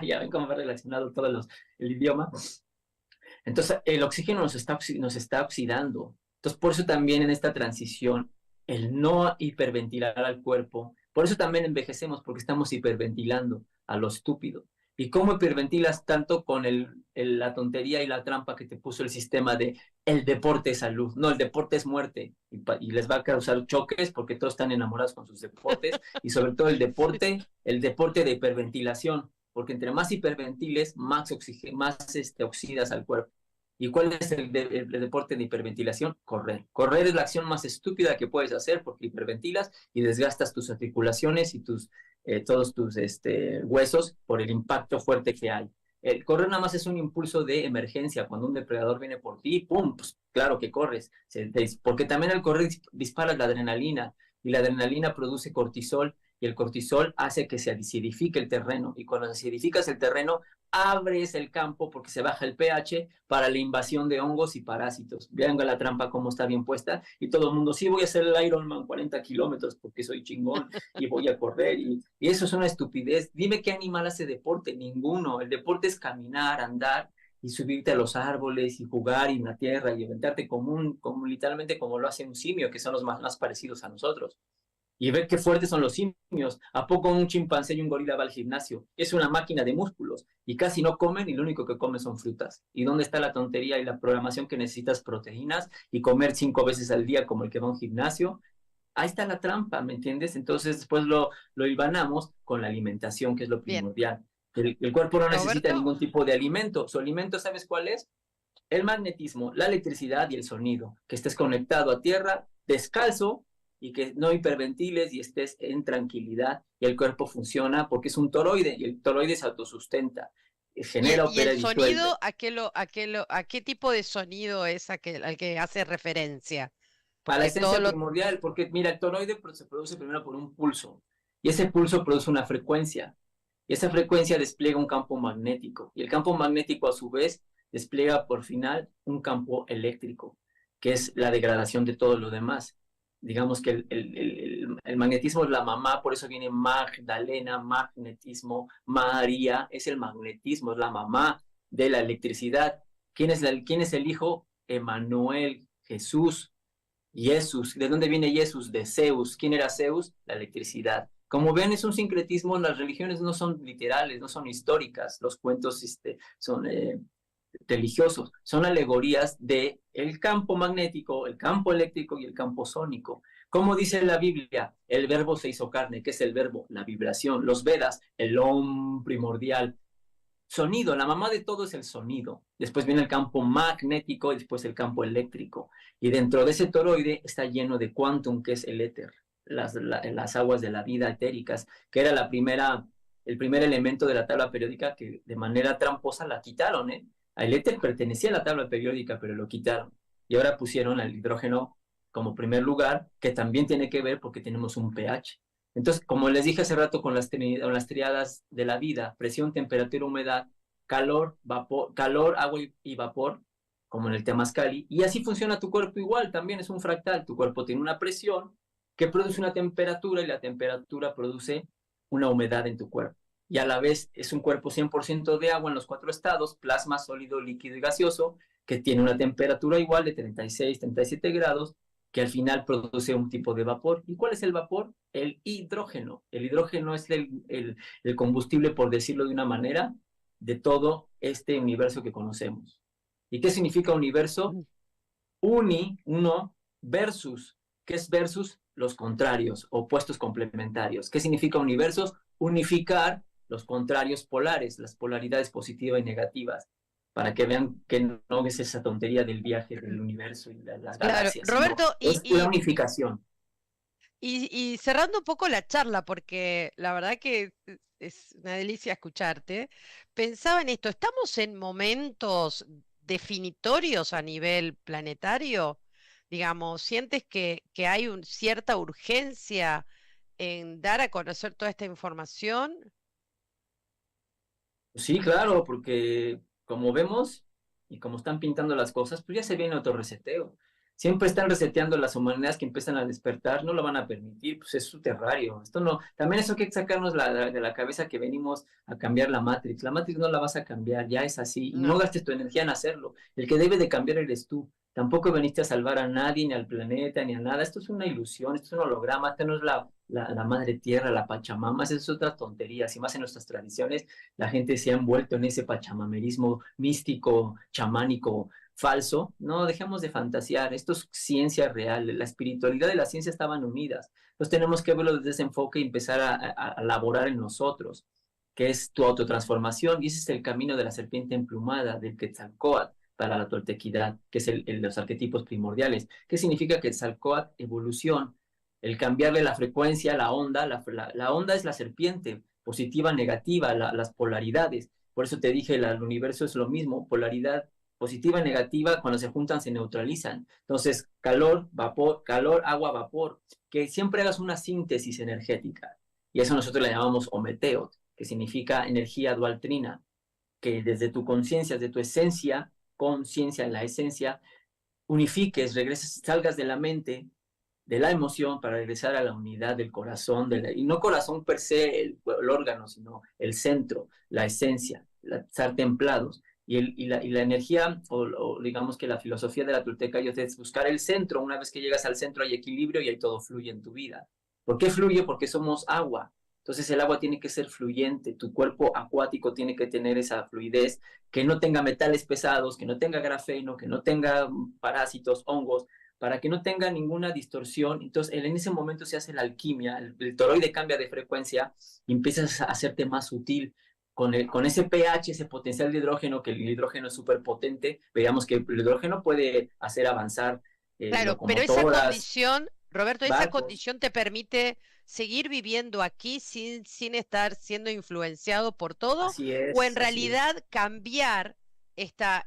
Ya ven cómo va relacionado el idioma. Entonces, el oxígeno nos está oxidando. Entonces, por eso también en esta transición, el no hiperventilar al cuerpo, por eso también envejecemos, porque estamos hiperventilando a lo estúpido. ¿Y cómo hiperventilas tanto con la tontería y la trampa que te puso el sistema de el deporte es salud? No, el deporte es muerte, y les va a causar choques porque todos están enamorados con sus deportes, y sobre todo el deporte de hiperventilación, porque entre más hiperventiles, más oxidas al cuerpo. ¿Y cuál es el deporte de hiperventilación? Correr. Correr es la acción más estúpida que puedes hacer, porque hiperventilas y desgastas tus articulaciones y todos tus huesos por el impacto fuerte que hay. El correr nada más es un impulso de emergencia. Cuando un depredador viene por ti, ¡pum! Pues claro que corres. Porque también al correr disparas la adrenalina, y la adrenalina produce cortisol, y el cortisol hace que se acidifique el terreno. Y cuando acidificas el terreno, abres el campo, porque se baja el pH, para la invasión de hongos y parásitos. Vean la trampa cómo está bien puesta, y todo el mundo, sí, voy a hacer el Ironman 40 kilómetros porque soy chingón y voy a correr, y eso es una estupidez. Dime qué animal hace deporte. Ninguno. El deporte es caminar, andar y subirte a los árboles y jugar en la tierra y aventarte como literalmente como lo hace un simio, que son los más parecidos a nosotros. Y ver qué fuertes son los simios. ¿A poco un chimpancé y un gorila va al gimnasio? Es una máquina de músculos, y casi no comen, y lo único que comen son frutas. ¿Y dónde está la tontería y la programación que necesitas proteínas y comer 5 veces al día como el que va a un gimnasio? Ahí está la trampa, ¿me entiendes? Entonces después lo hilvanamos con la alimentación, que es lo Bien. primordial. El cuerpo no necesita Roberto. ningún tipo de alimento. Su alimento, ¿sabes cuál es? El magnetismo, la electricidad y el sonido. Que estés conectado a tierra, descalzo, y que no hiperventiles y estés en tranquilidad, y el cuerpo funciona porque es un toroide, y el toroide se autosustenta, genera, ¿Y opera el y disuelve. sonido, a qué tipo de sonido es al que hace referencia? A la Porque todo esencia lo... primordial, porque mira, el toroide se produce primero por un pulso, y ese pulso produce una frecuencia, y esa frecuencia despliega un campo magnético, y el campo magnético a su vez despliega por final un campo eléctrico, que es la degradación de todo lo demás. Digamos que el magnetismo es la mamá, por eso viene Magdalena, magnetismo, María, es el magnetismo, es la mamá de la electricidad. ¿Quién es el hijo? Emanuel, Jesús. Jesús, ¿de dónde viene Jesús? De Zeus. ¿Quién era Zeus? La electricidad. Como ven, es un sincretismo. Las religiones no son literales, no son históricas. Los cuentos son religiosos, son alegorías de el campo magnético, el campo eléctrico y el campo sónico. Como dice la Biblia, el verbo se hizo carne. ¿Qué es el verbo? La vibración. Los Vedas, el Om primordial. Sonido, la mamá de todo es el sonido. Después viene el campo magnético y después el campo eléctrico. Y dentro de ese toroide está lleno de quantum, que es el éter, las aguas de la vida etéricas, que era el primer elemento de la tabla periódica, que de manera tramposa la quitaron. El éter pertenecía a la tabla periódica, pero lo quitaron. Y ahora pusieron al hidrógeno como primer lugar, que también tiene que ver porque tenemos un pH. Entonces, como les dije hace rato con las triadas de la vida, presión, temperatura, humedad, calor, vapor, calor, agua y vapor, como en el Temazcali, y así funciona tu cuerpo igual, también es un fractal. Tu cuerpo tiene una presión que produce una temperatura, y la temperatura produce una humedad en tu cuerpo. Y a la vez es un cuerpo 100% de agua en los 4 estados, plasma, sólido, líquido y gaseoso, que tiene una temperatura igual de 36, 37 grados, que al final produce un tipo de vapor. ¿Y cuál es el vapor? El hidrógeno. El hidrógeno es el combustible, por decirlo de una manera, de todo este universo que conocemos. ¿Y qué significa universo? Uno, versus. ¿Qué es versus? Los contrarios, opuestos complementarios. ¿Qué significa universos? Unificar los contrarios polares, las polaridades positivas y negativas. para que vean que no es esa tontería del viaje del universo y las Claro, galaxias, sino Roberto, es una unificación. y cerrando un poco la charla, porque la verdad que es una delicia escucharte, pensaba en esto, ¿estamos en momentos definitorios a nivel planetario? Digamos, ¿sientes que hay cierta urgencia en dar a conocer toda esta información? Sí, claro, porque como vemos y como están pintando las cosas, pues ya se viene otro reseteo. Siempre están reseteando las humanidades que empiezan a despertar, no lo van a permitir, pues es su terrario. Esto no, también eso hay que sacarnos de la cabeza que venimos a cambiar la Matrix. La Matrix no la vas a cambiar, ya es así, y no No, gastes tu energía en hacerlo. El que debe de cambiar eres tú. Tampoco veniste a salvar a nadie, ni al planeta, ni a nada. Esto es una ilusión, esto es un holograma, esto no es la madre tierra, la Pachamama, eso es otra tontería, y más en nuestras tradiciones la gente se ha envuelto en ese pachamamerismo místico, chamánico, falso. No, dejemos de fantasear. Esto es ciencia real. La espiritualidad y la ciencia estaban unidas. Entonces tenemos que verlo desde ese enfoque y empezar a laborar en nosotros, que es tu autotransformación. Y ese es el camino de la serpiente emplumada, del Quetzalcóatl para la toltequidad, que es los arquetipos primordiales. ¿Qué significa Quetzalcóatl? Evolución. El cambiarle la frecuencia, la onda, la onda es la serpiente, positiva, negativa, las polaridades. Por eso te dije, el universo es lo mismo, polaridad positiva, negativa, cuando se juntan se neutralizan. Entonces, calor, vapor, calor, agua, vapor, que siempre hagas una síntesis energética. Y eso nosotros le llamamos ometeo, que significa energía dual trina, que desde tu conciencia, desde tu esencia, conciencia en la esencia, unifiques, regreses, salgas de la mente, de la emoción para regresar a la unidad del corazón, y no corazón per se, el órgano, sino el centro, la esencia, estar templados. Y la energía, o digamos que la filosofía de la Tolteca es buscar el centro. Una vez que llegas al centro hay equilibrio y ahí todo fluye en tu vida. ¿Por qué fluye? Porque somos agua. Entonces el agua tiene que ser fluyente, tu cuerpo acuático tiene que tener esa fluidez, que no tenga metales pesados, que no tenga grafeno, que no tenga parásitos, hongos, para que no tenga ninguna distorsión. Entonces, en ese momento se hace la alquimia, el toroide cambia de frecuencia y empiezas a hacerte más sutil. Con ese pH, ese potencial de hidrógeno, que el hidrógeno es súper potente, veamos que el hidrógeno puede hacer avanzar claro, pero esa locomotoras, condición, Roberto, esa barcos. condición te permite seguir viviendo aquí sin estar siendo influenciado por todo, o en Así es. realidad cambiar esta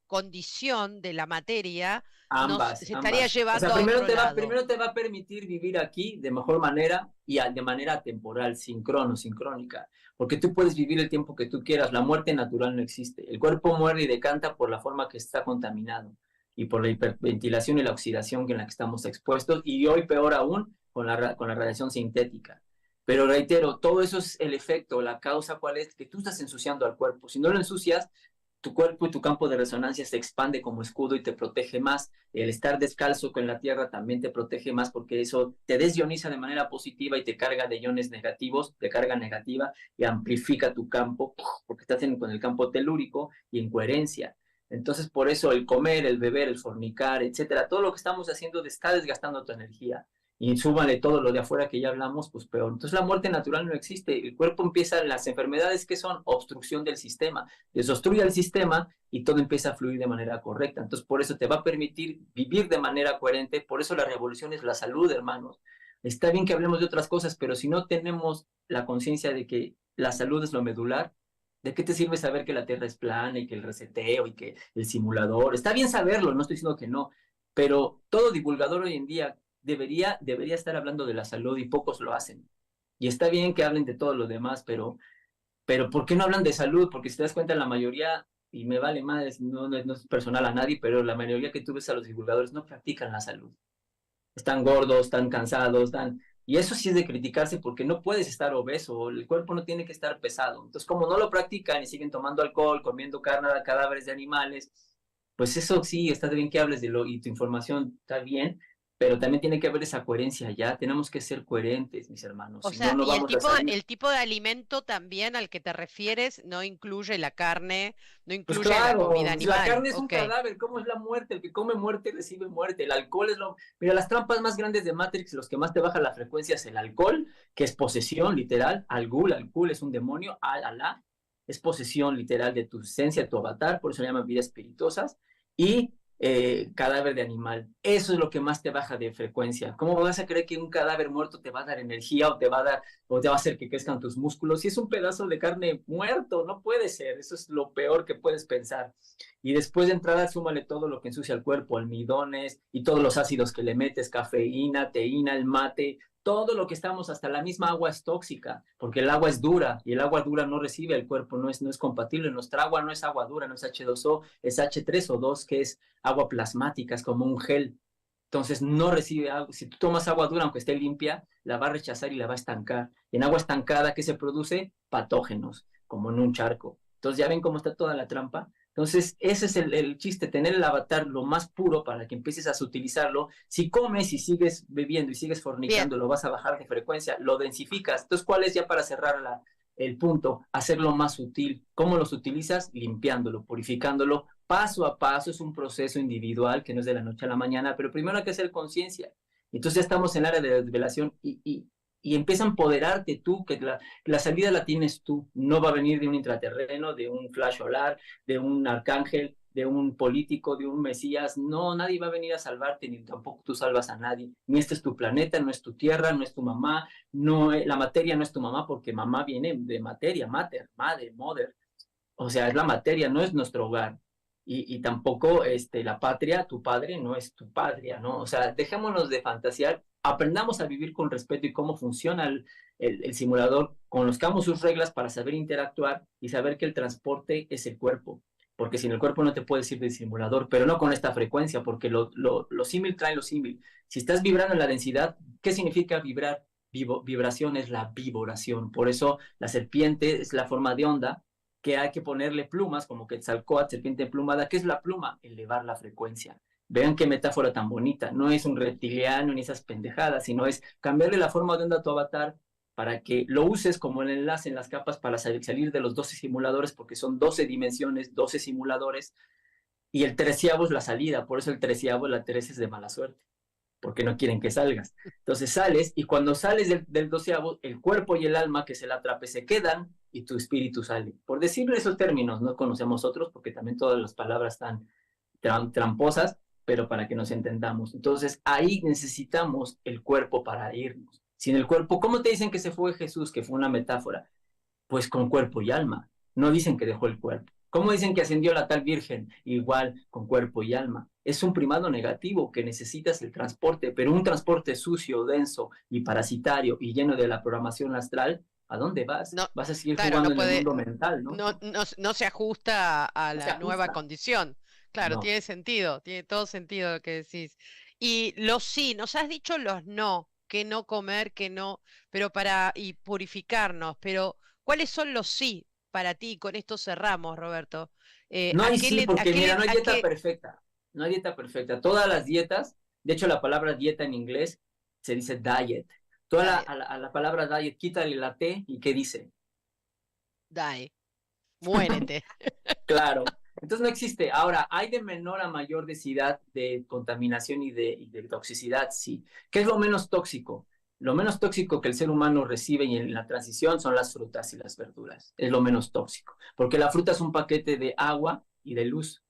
condición de la materia Ambas, se estaría ambas. O sea, llevando a otro lado. primero te va a permitir vivir aquí de mejor manera y de manera temporal, sincrónica, porque tú puedes vivir el tiempo que tú quieras. La muerte natural no existe. El cuerpo muere y decanta por la forma que está contaminado y por la hiperventilación y la oxidación en la que estamos expuestos, y hoy peor aún con la radiación sintética. Pero reitero, todo eso es el efecto, la causa, ¿cuál es? Que tú estás ensuciando al cuerpo. Si no lo ensucias, tu cuerpo y tu campo de resonancia se expande como escudo y te protege más. El estar descalzo con la tierra también te protege más, porque eso te desioniza de manera positiva y te carga de iones negativos, de carga negativa, y amplifica tu campo, porque estás con el campo telúrico y en coherencia. Entonces, por eso el comer, el beber, el fornicar, etcétera, todo lo que estamos haciendo está desgastando tu energía. Y súmale todo lo de afuera que ya hablamos, pues peor. Entonces la muerte natural no existe. El cuerpo empieza, las enfermedades que son obstrucción del sistema, desobstruye el sistema y todo empieza a fluir de manera correcta. Entonces, por eso te va a permitir vivir de manera coherente. Por eso la revolución es la salud, hermanos. Está bien que hablemos de otras cosas, pero si no tenemos la conciencia de que la salud es lo medular, ¿de qué te sirve saber que la Tierra es plana y que el reseteo y que el simulador? Está bien saberlo, no estoy diciendo que no, pero todo divulgador hoy en día debería estar hablando de la salud, y pocos lo hacen. Y está bien que hablen de todo lo demás, pero ¿por qué no hablan de salud? Porque si te das cuenta, la mayoría, y me vale más, no es personal a nadie, pero la mayoría que tú ves a los divulgadores no practican la salud. Están gordos, están cansados, y eso sí es de criticarse, porque no puedes estar obeso, el cuerpo no tiene que estar pesado. Entonces, como no lo practican y siguen tomando alcohol, comiendo carne, cadáveres de animales, pues eso sí, está bien que hables y tu información está bien, pero también tiene que haber esa coherencia ya. Tenemos que ser coherentes, mis hermanos, O si no, sea, no y vamos a salir. el tipo de alimento también al que te refieres no incluye la carne, no Pues incluye la claro, comida pues la animal. carne es un Ok. cadáver. ¿Cómo es la muerte? El que come muerte recibe muerte. El alcohol es lo... Mira, las trampas más grandes de Matrix, los que más te bajan la frecuencia, es el alcohol, que es posesión, literal. Al Ghul es un demonio, Alá. es posesión literal de tu esencia, de tu avatar, por eso se llaman vidas espirituosas, y cadáver de animal. Eso es lo que más te baja de frecuencia. ¿Cómo vas a creer que un cadáver muerto te va a dar energía o te va a hacer que crezcan tus músculos? Si es un pedazo de carne muerto, no puede ser. Eso es lo peor que puedes pensar. Y después de entrada, súmale todo lo que ensucia el cuerpo, almidones y todos los ácidos que le metes, cafeína, teína, el mate, todo lo que estamos, hasta la misma agua es tóxica, porque el agua es dura y el agua dura no recibe el cuerpo, no es compatible. Nuestra agua no es agua dura, no es H2O, es H3O2, que es agua plasmática, es como un gel. Entonces no recibe agua. Si tú tomas agua dura, aunque esté limpia, la va a rechazar y la va a estancar. Y en agua estancada, ¿qué se produce? Patógenos, como en un charco. Entonces ya ven cómo está toda la trampa. Entonces, ese es el chiste, tener el avatar lo más puro para que empieces a utilizarlo. Si comes y sigues bebiendo y sigues Bien, fornicando, lo vas a bajar de frecuencia, lo densificas. Entonces, ¿cuál es ya para cerrar el punto? Hacerlo más sutil. ¿Cómo los utilizas? Limpiándolo, purificándolo, paso a paso. Es un proceso individual que no es de la noche a la mañana, pero primero hay que hacer conciencia. Entonces ya estamos en el área de la desvelación y empieza a empoderarte tú, que la salida la tienes tú. No va a venir de un intraterreno, de un flash solar, de un arcángel, de un político, de un mesías. No, nadie va a venir a salvarte, ni tampoco tú salvas a nadie. Ni este es tu planeta, no es tu tierra, no es tu mamá, no, la materia no es tu mamá, porque mamá viene de materia, mater, madre, mother. O sea, es la materia, no es nuestro hogar. Y tampoco la patria, tu padre, no es tu patria, ¿no? O sea, dejémonos de fantasear, aprendamos a vivir con respeto y cómo funciona el simulador, conozcamos sus reglas para saber interactuar y saber que el transporte es el cuerpo, porque sin el cuerpo no te puedes ir del simulador, pero no con esta frecuencia, porque lo símil trae lo símil. Si estás vibrando en la densidad, ¿qué significa vibrar? Vibración es la vibración, por eso la serpiente es la forma de onda que hay que ponerle plumas, como Quetzalcóatl, serpiente emplumada. ¿Qué es la pluma? Elevar la frecuencia. Vean qué metáfora tan bonita. No es un reptiliano ni esas pendejadas, sino es cambiarle la forma de onda a tu avatar para que lo uses como el enlace en las capas para salir de los 12 simuladores, porque son 12 dimensiones, 12 simuladores, y el treceavo es la salida. Por eso el treceavo, la 13 es de mala suerte, porque no quieren que salgas. Entonces sales y cuando sales del doceavo, el cuerpo y el alma que se la atrape se quedan y tu espíritu sale. Por decirle esos términos, no conocemos otros porque también todas las palabras están tramposas, pero para que nos entendamos. Entonces ahí necesitamos el cuerpo para irnos. Sin el cuerpo, ¿cómo te dicen que se fue Jesús, que fue una metáfora? Pues con cuerpo y alma. No dicen que dejó el cuerpo. ¿Cómo dicen que ascendió la tal virgen? Igual, con cuerpo y alma. Es un primado negativo que necesitas el transporte, pero un transporte sucio, denso y parasitario y lleno de la programación astral, ¿a dónde vas? no, Vas a seguir claro, no jugando en el puede, mundo mental, ¿no? no se ajusta a No se la nueva ajusta. condición. Claro, No. tiene sentido, tiene todo sentido lo que decís. Y los sí, nos has dicho los no, que no comer, que no, pero y purificarnos, pero ¿cuáles son los sí para ti? Con esto cerramos, Roberto. No hay sí, porque mira, no hay A dieta qué? perfecta. No hay dieta perfecta. Todas las dietas, de hecho la palabra dieta en inglés se dice diet. Toda Diet, a la palabra diet, quítale la T y ¿qué dice? die, muérete. Claro. Entonces no existe. Ahora, ¿hay de menor a mayor densidad de contaminación y de toxicidad? Sí. ¿Qué es lo menos tóxico? Lo menos tóxico que el ser humano recibe y en la transición son las frutas y las verduras. Es lo menos tóxico. Porque la fruta es un paquete de agua y de luz.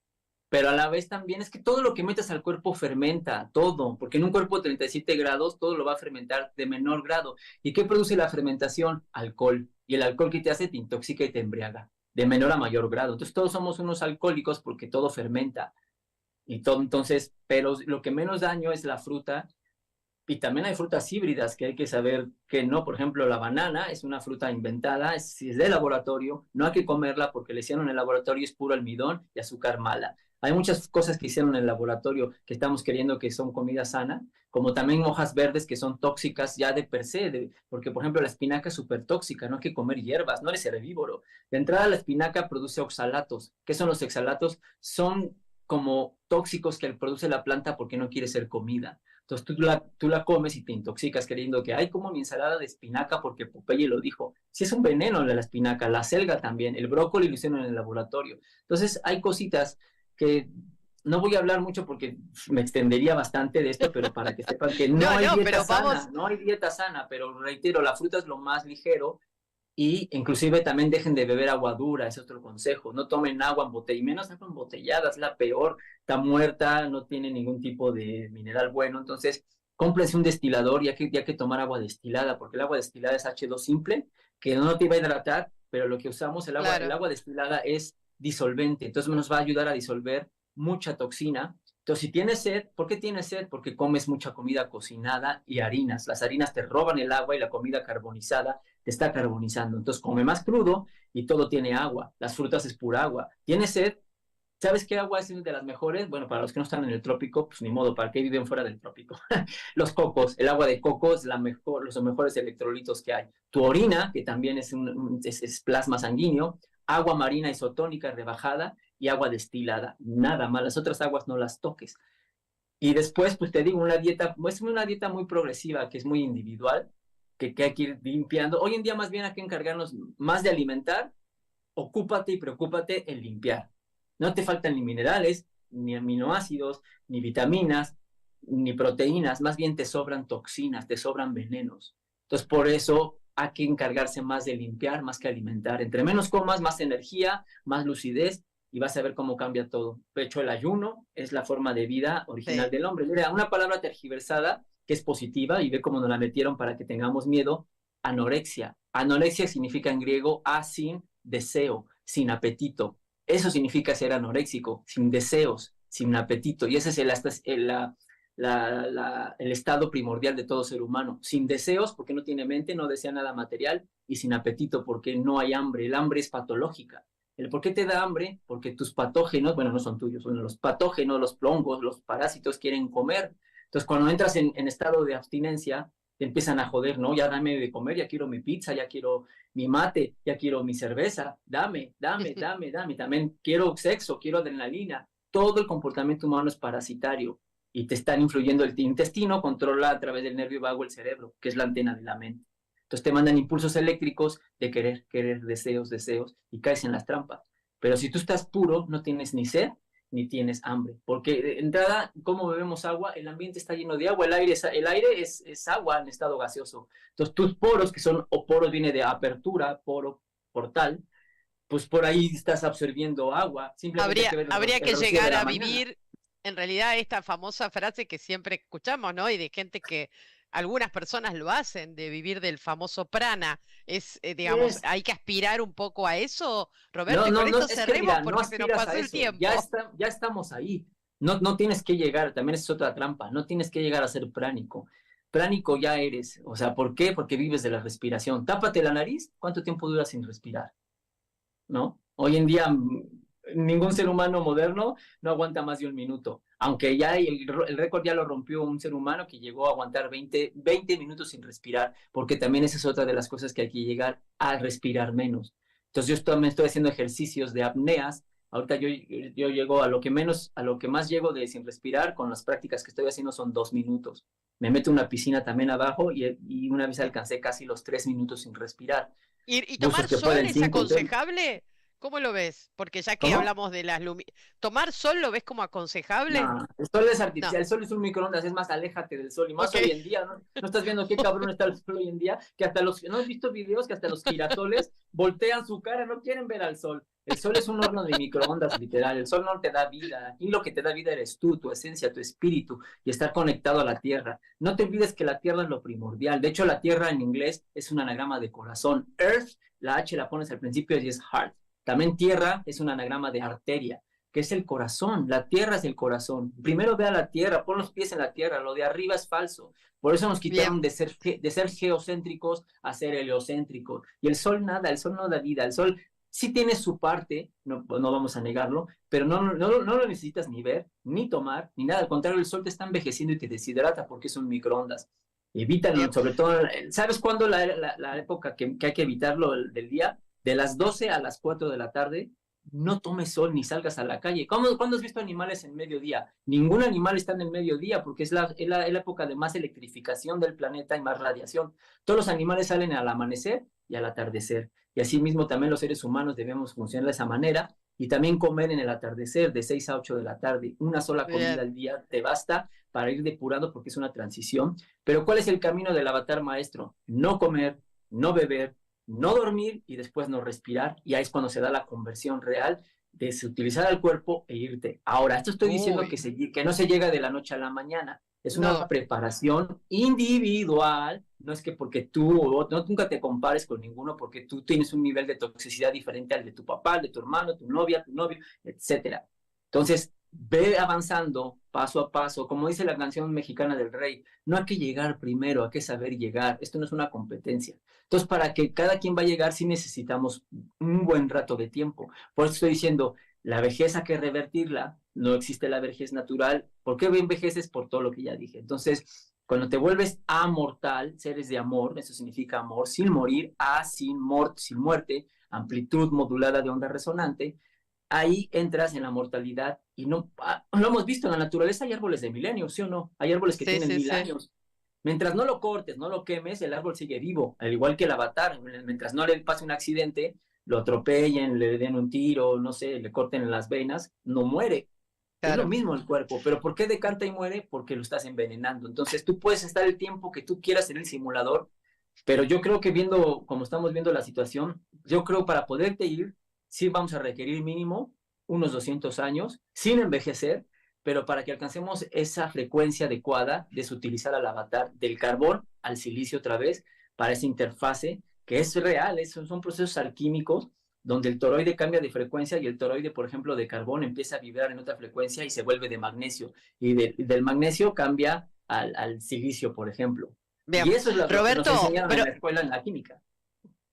Pero a la vez también es que todo lo que metas al cuerpo fermenta, todo, porque en un cuerpo de 37 grados todo lo va a fermentar de menor grado. ¿Y qué produce la fermentación? Alcohol. Y el alcohol que te hace te intoxica y te embriaga, de menor a mayor grado. Entonces todos somos unos alcohólicos porque todo fermenta. Y todo, entonces, pero lo que menos daño es la fruta. Y también hay frutas híbridas que hay que saber que no. Por ejemplo, la banana es una fruta inventada, es de laboratorio, no hay que comerla porque le hicieron en el laboratorio, es puro almidón y azúcar mala. Hay muchas cosas que hicieron en el laboratorio que estamos queriendo que son comida sana, como también hojas verdes que son tóxicas ya de per se, porque por ejemplo la espinaca es súper tóxica, no hay que comer hierbas, no eres herbívoro. De entrada la espinaca produce oxalatos. ¿Qué son los oxalatos? Son como tóxicos que produce la planta porque no quiere ser comida. Entonces tú la comes y te intoxicas creyendo que hay como mi ensalada de espinaca porque Popeye lo dijo. Si es un veneno la espinaca, la selga también, el brócoli lo hicieron en el laboratorio. Entonces hay cositas que no voy a hablar mucho porque me extendería bastante de esto, pero para que sepan que no No, hay no, dieta pero sana, vamos, no hay dieta sana, pero reitero, la fruta es lo más ligero Y inclusive también dejen de beber agua dura, es otro consejo. No tomen agua embotellada, y menos agua embotellada, es la peor. Está muerta, no tiene ningún tipo de mineral bueno. Entonces, cómprense un destilador y hay que tomar agua destilada, porque el agua destilada es H2 simple, que no te va a hidratar, pero lo que usamos, el Claro. agua destilada es disolvente, entonces nos va a ayudar a disolver mucha toxina. Entonces, si tienes sed, ¿por qué tienes sed? Porque comes mucha comida cocinada y harinas. Las harinas te roban el agua y la comida carbonizada te está carbonizando. Entonces come más crudo y todo tiene agua. Las frutas es pura agua. ¿Tienes sed? ¿Sabes qué agua es de las mejores? Bueno, para los que no están en el trópico, pues ni modo, ¿para qué viven fuera del trópico? Los cocos, el agua de coco es los mejores electrolitos que hay. Tu orina, que también es plasma sanguíneo, agua marina isotónica rebajada y agua destilada. Nada más, las otras aguas no las toques. Y después, pues te digo, es una dieta muy progresiva, que es muy individual, que hay que ir limpiando. Hoy en día más bien hay que encargarnos más de alimentar, ocúpate y preocúpate en limpiar. No te faltan ni minerales, ni aminoácidos, ni vitaminas, ni proteínas, más bien te sobran toxinas, te sobran venenos. Entonces, por eso hay que encargarse más de limpiar, más que alimentar. Entre menos comas, más energía, más lucidez, y vas a ver cómo cambia todo. De hecho, el ayuno es la forma de vida original Sí. del hombre. Mira, una palabra tergiversada que es positiva, y ve cómo nos la metieron para que tengamos miedo: anorexia. Anorexia significa en griego sin deseo, sin apetito. Eso significa ser anoréxico, sin deseos, sin apetito. Y ese es el estado primordial de todo ser humano. Sin deseos, porque no tiene mente, no desea nada material, y sin apetito, porque no hay hambre. El hambre es patológica. ¿El por qué te da hambre? Porque tus patógenos, bueno, no son tuyos, son los patógenos, los hongos, los parásitos quieren comer. Entonces, cuando entras en estado de abstinencia, te empiezan a joder, ¿no? Ya dame de comer, ya quiero mi pizza, ya quiero mi mate, ya quiero mi cerveza, dame, dame, dame, dame. También quiero sexo, quiero adrenalina. Todo el comportamiento humano es parasitario y te están influyendo. El intestino controla a través del nervio vago el cerebro, que es la antena de la mente. Entonces te mandan impulsos eléctricos de querer, querer, deseos, deseos, y caes en las trampas. Pero si tú estás puro, no tienes ni sed ni tienes hambre. Porque de entrada, ¿cómo bebemos agua? El ambiente está lleno de agua, el aire es agua en estado gaseoso. Entonces tus poros, que son, o poros viene de apertura, poro, portal, pues por ahí estás absorbiendo agua. Simplemente hay Habría, que ver habría el que rocío de llegar la a mañana. vivir, en realidad, esta famosa frase que siempre escuchamos, ¿no? Y de gente que algunas personas lo hacen, de vivir del famoso prana. Digamos, Es, hay que aspirar un poco a eso, Roberto, no, y no, con no, esto es que cerremos mira, no porque se nos aspiras a pasó el eso, ya, tiempo. ya estamos ahí. No, no tienes que llegar, también es otra trampa, no tienes que llegar a ser pránico. Pránico ya eres, o sea, ¿por qué? Porque vives de la respiración. Tápate la nariz, ¿cuánto tiempo duras sin respirar? ¿No? Hoy en día ningún ser humano moderno no aguanta más de un minuto, aunque ya el récord ya lo rompió un ser humano que llegó a aguantar 20 minutos sin respirar, porque también esa es otra de las cosas que hay que llegar a respirar menos. Entonces yo también estoy haciendo ejercicios de apneas. Ahorita yo llego a lo que menos, a lo que más llego de sin respirar con las prácticas que estoy haciendo son 2 minutos. Me meto en una piscina también abajo y una vez Sí. alcancé casi los 3 minutos sin respirar. ¿Y Buzos tomar que sol pueden es 5. aconsejable? ¿Cómo lo ves? Porque ya que ¿Cómo? hablamos de las ¿tomar sol lo ves como aconsejable? No, el sol es No. artificial, el sol es un microondas, es más, aléjate del sol, y más Ok. hoy en día, ¿no? ¿No estás viendo qué cabrón está el sol hoy en día? Que hasta ¿no has visto videos que hasta los girasoles voltean su cara, no quieren ver al sol? El sol es un horno de microondas, literal, el sol no te da vida, aquí lo que te da vida eres tú, tu esencia, tu espíritu, y estar conectado a la tierra. No te olvides que la tierra es lo primordial, de hecho la tierra en inglés es un anagrama de corazón, earth, la H la pones al principio y es heart. También tierra es un anagrama de arteria, que es el corazón. La tierra es el corazón. Primero ve a la tierra, pon los pies en la tierra, lo de arriba es falso. Por eso nos Bien. quitaron de ser geocéntricos a ser heliocéntricos. Y el sol nada, el sol no da vida, el sol sí tiene su parte, no, no vamos a negarlo, pero no lo necesitas ni ver, ni tomar, ni nada. Al contrario, el sol te está envejeciendo y te deshidrata porque es un microondas. Bien. Evítalos, sobre todo, ¿sabes cuándo la época que hay que evitarlo del día? De las 12 a las 4 de la tarde, no tomes sol ni salgas a la calle. ¿Cuándo has visto animales en mediodía? Ningún animal está en el mediodía porque es la época de más electrificación del planeta y más radiación. Todos los animales salen al amanecer y al atardecer. Y así mismo también los seres humanos debemos funcionar de esa manera y también comer en el atardecer de 6 a 8 de la tarde. Una sola comida Bien. al día te basta para ir depurando porque es una transición. Pero ¿cuál es el camino del avatar maestro? No comer, no beber, no dormir y después no respirar, y ahí es cuando se da la conversión real de utilizar al cuerpo e irte. Ahora, esto estoy diciendo Uy, que no se llega de la noche a la mañana, es una no, preparación individual, no es que porque tú, no, nunca te compares con ninguno, porque tú tienes un nivel de toxicidad diferente al de tu papá, al de tu hermano, tu novia, tu novio, etcétera. Entonces, ve avanzando paso a paso, como dice la canción mexicana del Rey, no hay que llegar primero, hay que saber llegar, esto no es una competencia. Entonces, para que cada quien va a llegar, sí necesitamos un buen rato de tiempo. Por eso estoy diciendo, la vejez hay que revertirla, no existe la vejez natural. ¿Por qué envejeces? Por todo lo que ya dije. Entonces, cuando te vuelves amortal, seres de amor, eso significa amor, sin morir, sin muerte, amplitud modulada de onda resonante, ahí entras en la mortalidad y no, lo hemos visto en la naturaleza, hay árboles de milenios, ¿sí o no? Hay árboles que sí, tienen sí, mil sí. años. Mientras no lo cortes, no lo quemes, el árbol sigue vivo, al igual que el avatar. Mientras no le pase un accidente, lo atropellen, le den un tiro, no sé, le corten las venas, no muere. Es lo Claro. mismo el cuerpo, pero ¿por qué decanta y muere? Porque lo estás envenenando. Entonces tú puedes estar el tiempo que tú quieras en el simulador, pero yo creo que viendo, como estamos viendo la situación, yo creo para poderte ir, sí vamos a requerir mínimo unos 200 años, sin envejecer, pero para que alcancemos esa frecuencia adecuada de utilizar al avatar del carbón al silicio otra vez, para esa interfase que es real, son procesos alquímicos donde el toroide cambia de frecuencia y el toroide, por ejemplo, de carbón empieza a vibrar en otra frecuencia y se vuelve de magnesio, y del magnesio cambia al silicio, por ejemplo. Y Bien. eso es lo que nos Roberto, enseñaron en pero la escuela, en la química.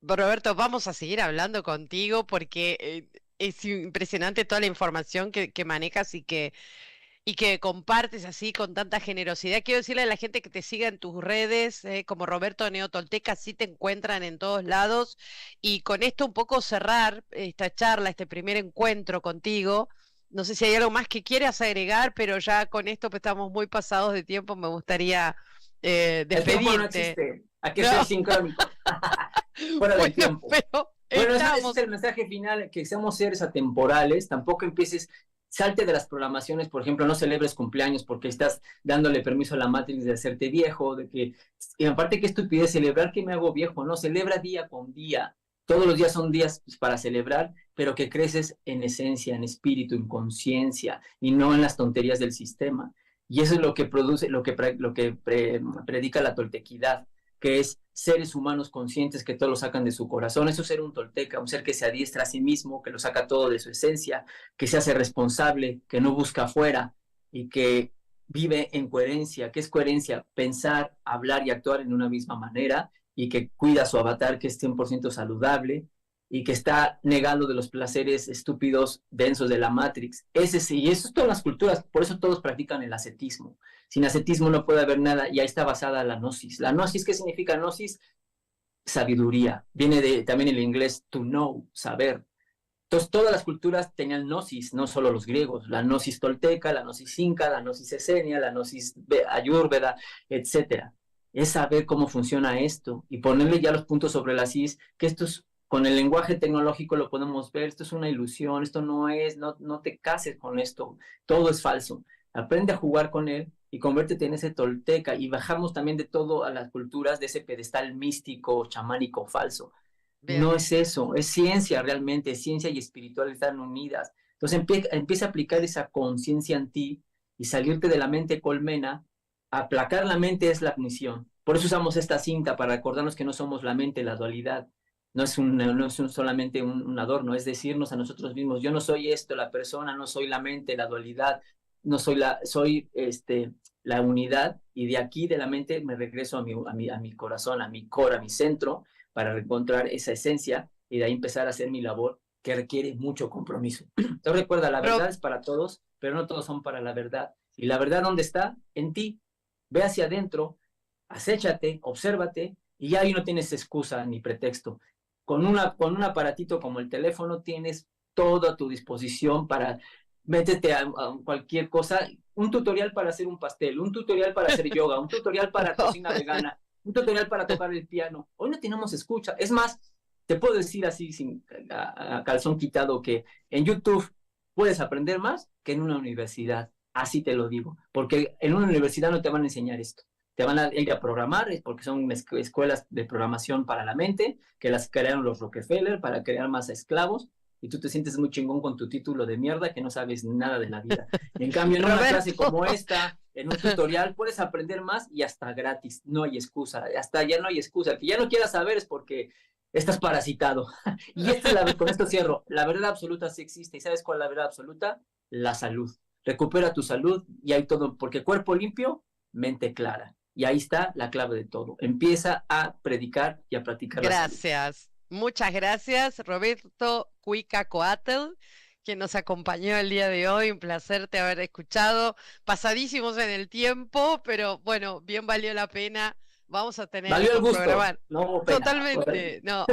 Roberto, vamos a seguir hablando contigo porque es impresionante toda la información que manejas y que compartes así con tanta generosidad. Quiero decirle a la gente que te siga en tus redes, como Roberto Neotolteca, así te encuentran en todos lados. Y con esto un poco cerrar esta charla, este primer encuentro contigo. No sé si hay algo más que quieras agregar, pero ya con esto pues, estamos muy pasados de tiempo. Me gustaría El tiempo no despedirte. existe, hay que No, ser sincrónicos, fuera del bueno, tiempo. pero Bueno, ese es estamos. el mensaje final, que seamos seres atemporales, tampoco empieces, salte de las programaciones, por ejemplo, no celebres cumpleaños porque estás dándole permiso a la Matrix de hacerte viejo, de que, y aparte qué estupidez celebrar que me hago viejo, no, celebra día con día, todos los días son días pues, para celebrar, pero que creces en esencia, en espíritu, en conciencia, y no en las tonterías del sistema. Y eso es lo que produce, predica la toltequidad, que es seres humanos conscientes que todo lo sacan de su corazón. Eso es ser un tolteca, un ser que se adiestra a sí mismo, que lo saca todo de su esencia, que se hace responsable, que no busca afuera y que vive en coherencia. ¿Qué es coherencia? Pensar, hablar y actuar en una misma manera, y que cuida su avatar, que es 100% saludable y que está negando de los placeres estúpidos densos de la Matrix. Ese sí, y eso es todas las culturas, por eso todos practican el ascetismo. Sin ascetismo no puede haber nada, y ahí está basada la gnosis. La gnosis, ¿qué significa gnosis? Sabiduría. Viene de también el inglés to know, saber. Entonces, todas las culturas tenían gnosis, no solo los griegos, la gnosis tolteca, la gnosis inca, la gnosis esenia, la gnosis ayurveda, etcétera. Es saber cómo funciona esto y ponerle ya los puntos sobre las is, que esto es, con el lenguaje tecnológico lo podemos ver, esto es una ilusión, esto no es, no te cases con esto, todo es falso. Aprende a jugar con él y conviértete en ese tolteca, y bajamos también de todo a las culturas de ese pedestal místico, chamánico falso. Bien. No es eso, es ciencia realmente, ciencia y espiritual están unidas. Entonces empieza a aplicar esa conciencia en ti y salirte de la mente colmena. Aplacar la mente es la misión. Por eso usamos esta cinta, para recordarnos que no somos la mente, la dualidad. No es solamente un adorno, es decirnos a nosotros mismos, yo no soy esto, la persona, no soy la mente, la dualidad, no soy soy la unidad, y de aquí de la mente me regreso a mi corazón, a mi core, a mi centro, para encontrar esa esencia y de ahí empezar a hacer mi labor, que requiere mucho compromiso. Entonces recuerda, la Ro- verdad es para todos, pero no todos son para la verdad. ¿Y la verdad dónde está? En ti. Ve hacia adentro, acéchate, obsérvate, y ya ahí no tienes excusa ni pretexto. Con un aparatito como el teléfono tienes todo a tu disposición para métete a cualquier cosa, un tutorial para hacer un pastel, un tutorial para hacer yoga, un tutorial para cocina vegana, un tutorial para tocar el piano. Hoy no tenemos escucha. Es más, te puedo decir así, sin a calzón quitado, que en YouTube puedes aprender más que en una universidad. Así te lo digo, porque en una universidad no te van a enseñar esto. te van a ir a programar, porque son escuelas de programación para la mente, que las crearon los Rockefeller para crear más esclavos, y tú te sientes muy chingón con tu título de mierda que no sabes nada de la vida. En cambio, en una clase Roberto. como esta, en un tutorial, puedes aprender más y hasta gratis, no hay excusa, hasta ya no hay excusa. El que ya no quieras saber es porque estás parasitado. Y con esto cierro, la verdad absoluta sí existe, ¿y sabes cuál es la verdad absoluta? La salud. Recupera tu salud y hay todo, porque cuerpo limpio, mente clara. Y ahí está la clave de todo. Empieza a predicar y a practicar la salud. Gracias. Muchas gracias, Roberto Cuica Coatl, que nos acompañó el día de hoy. Un placer te haber escuchado. Pasadísimos en el tiempo, pero bueno, bien valió la pena. Vamos a tener Valió el estos gusto, programas. no hubo pena. Totalmente, no,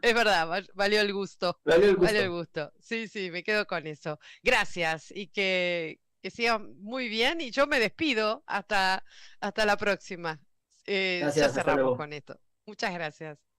es verdad, valió el gusto. Valió el Valió el gusto. gusto. Sí, sí, me quedo con eso. Gracias y que sigan muy bien. Y yo me despido hasta la próxima. Ya Gracias, hasta cerramos luego. con esto. Muchas gracias.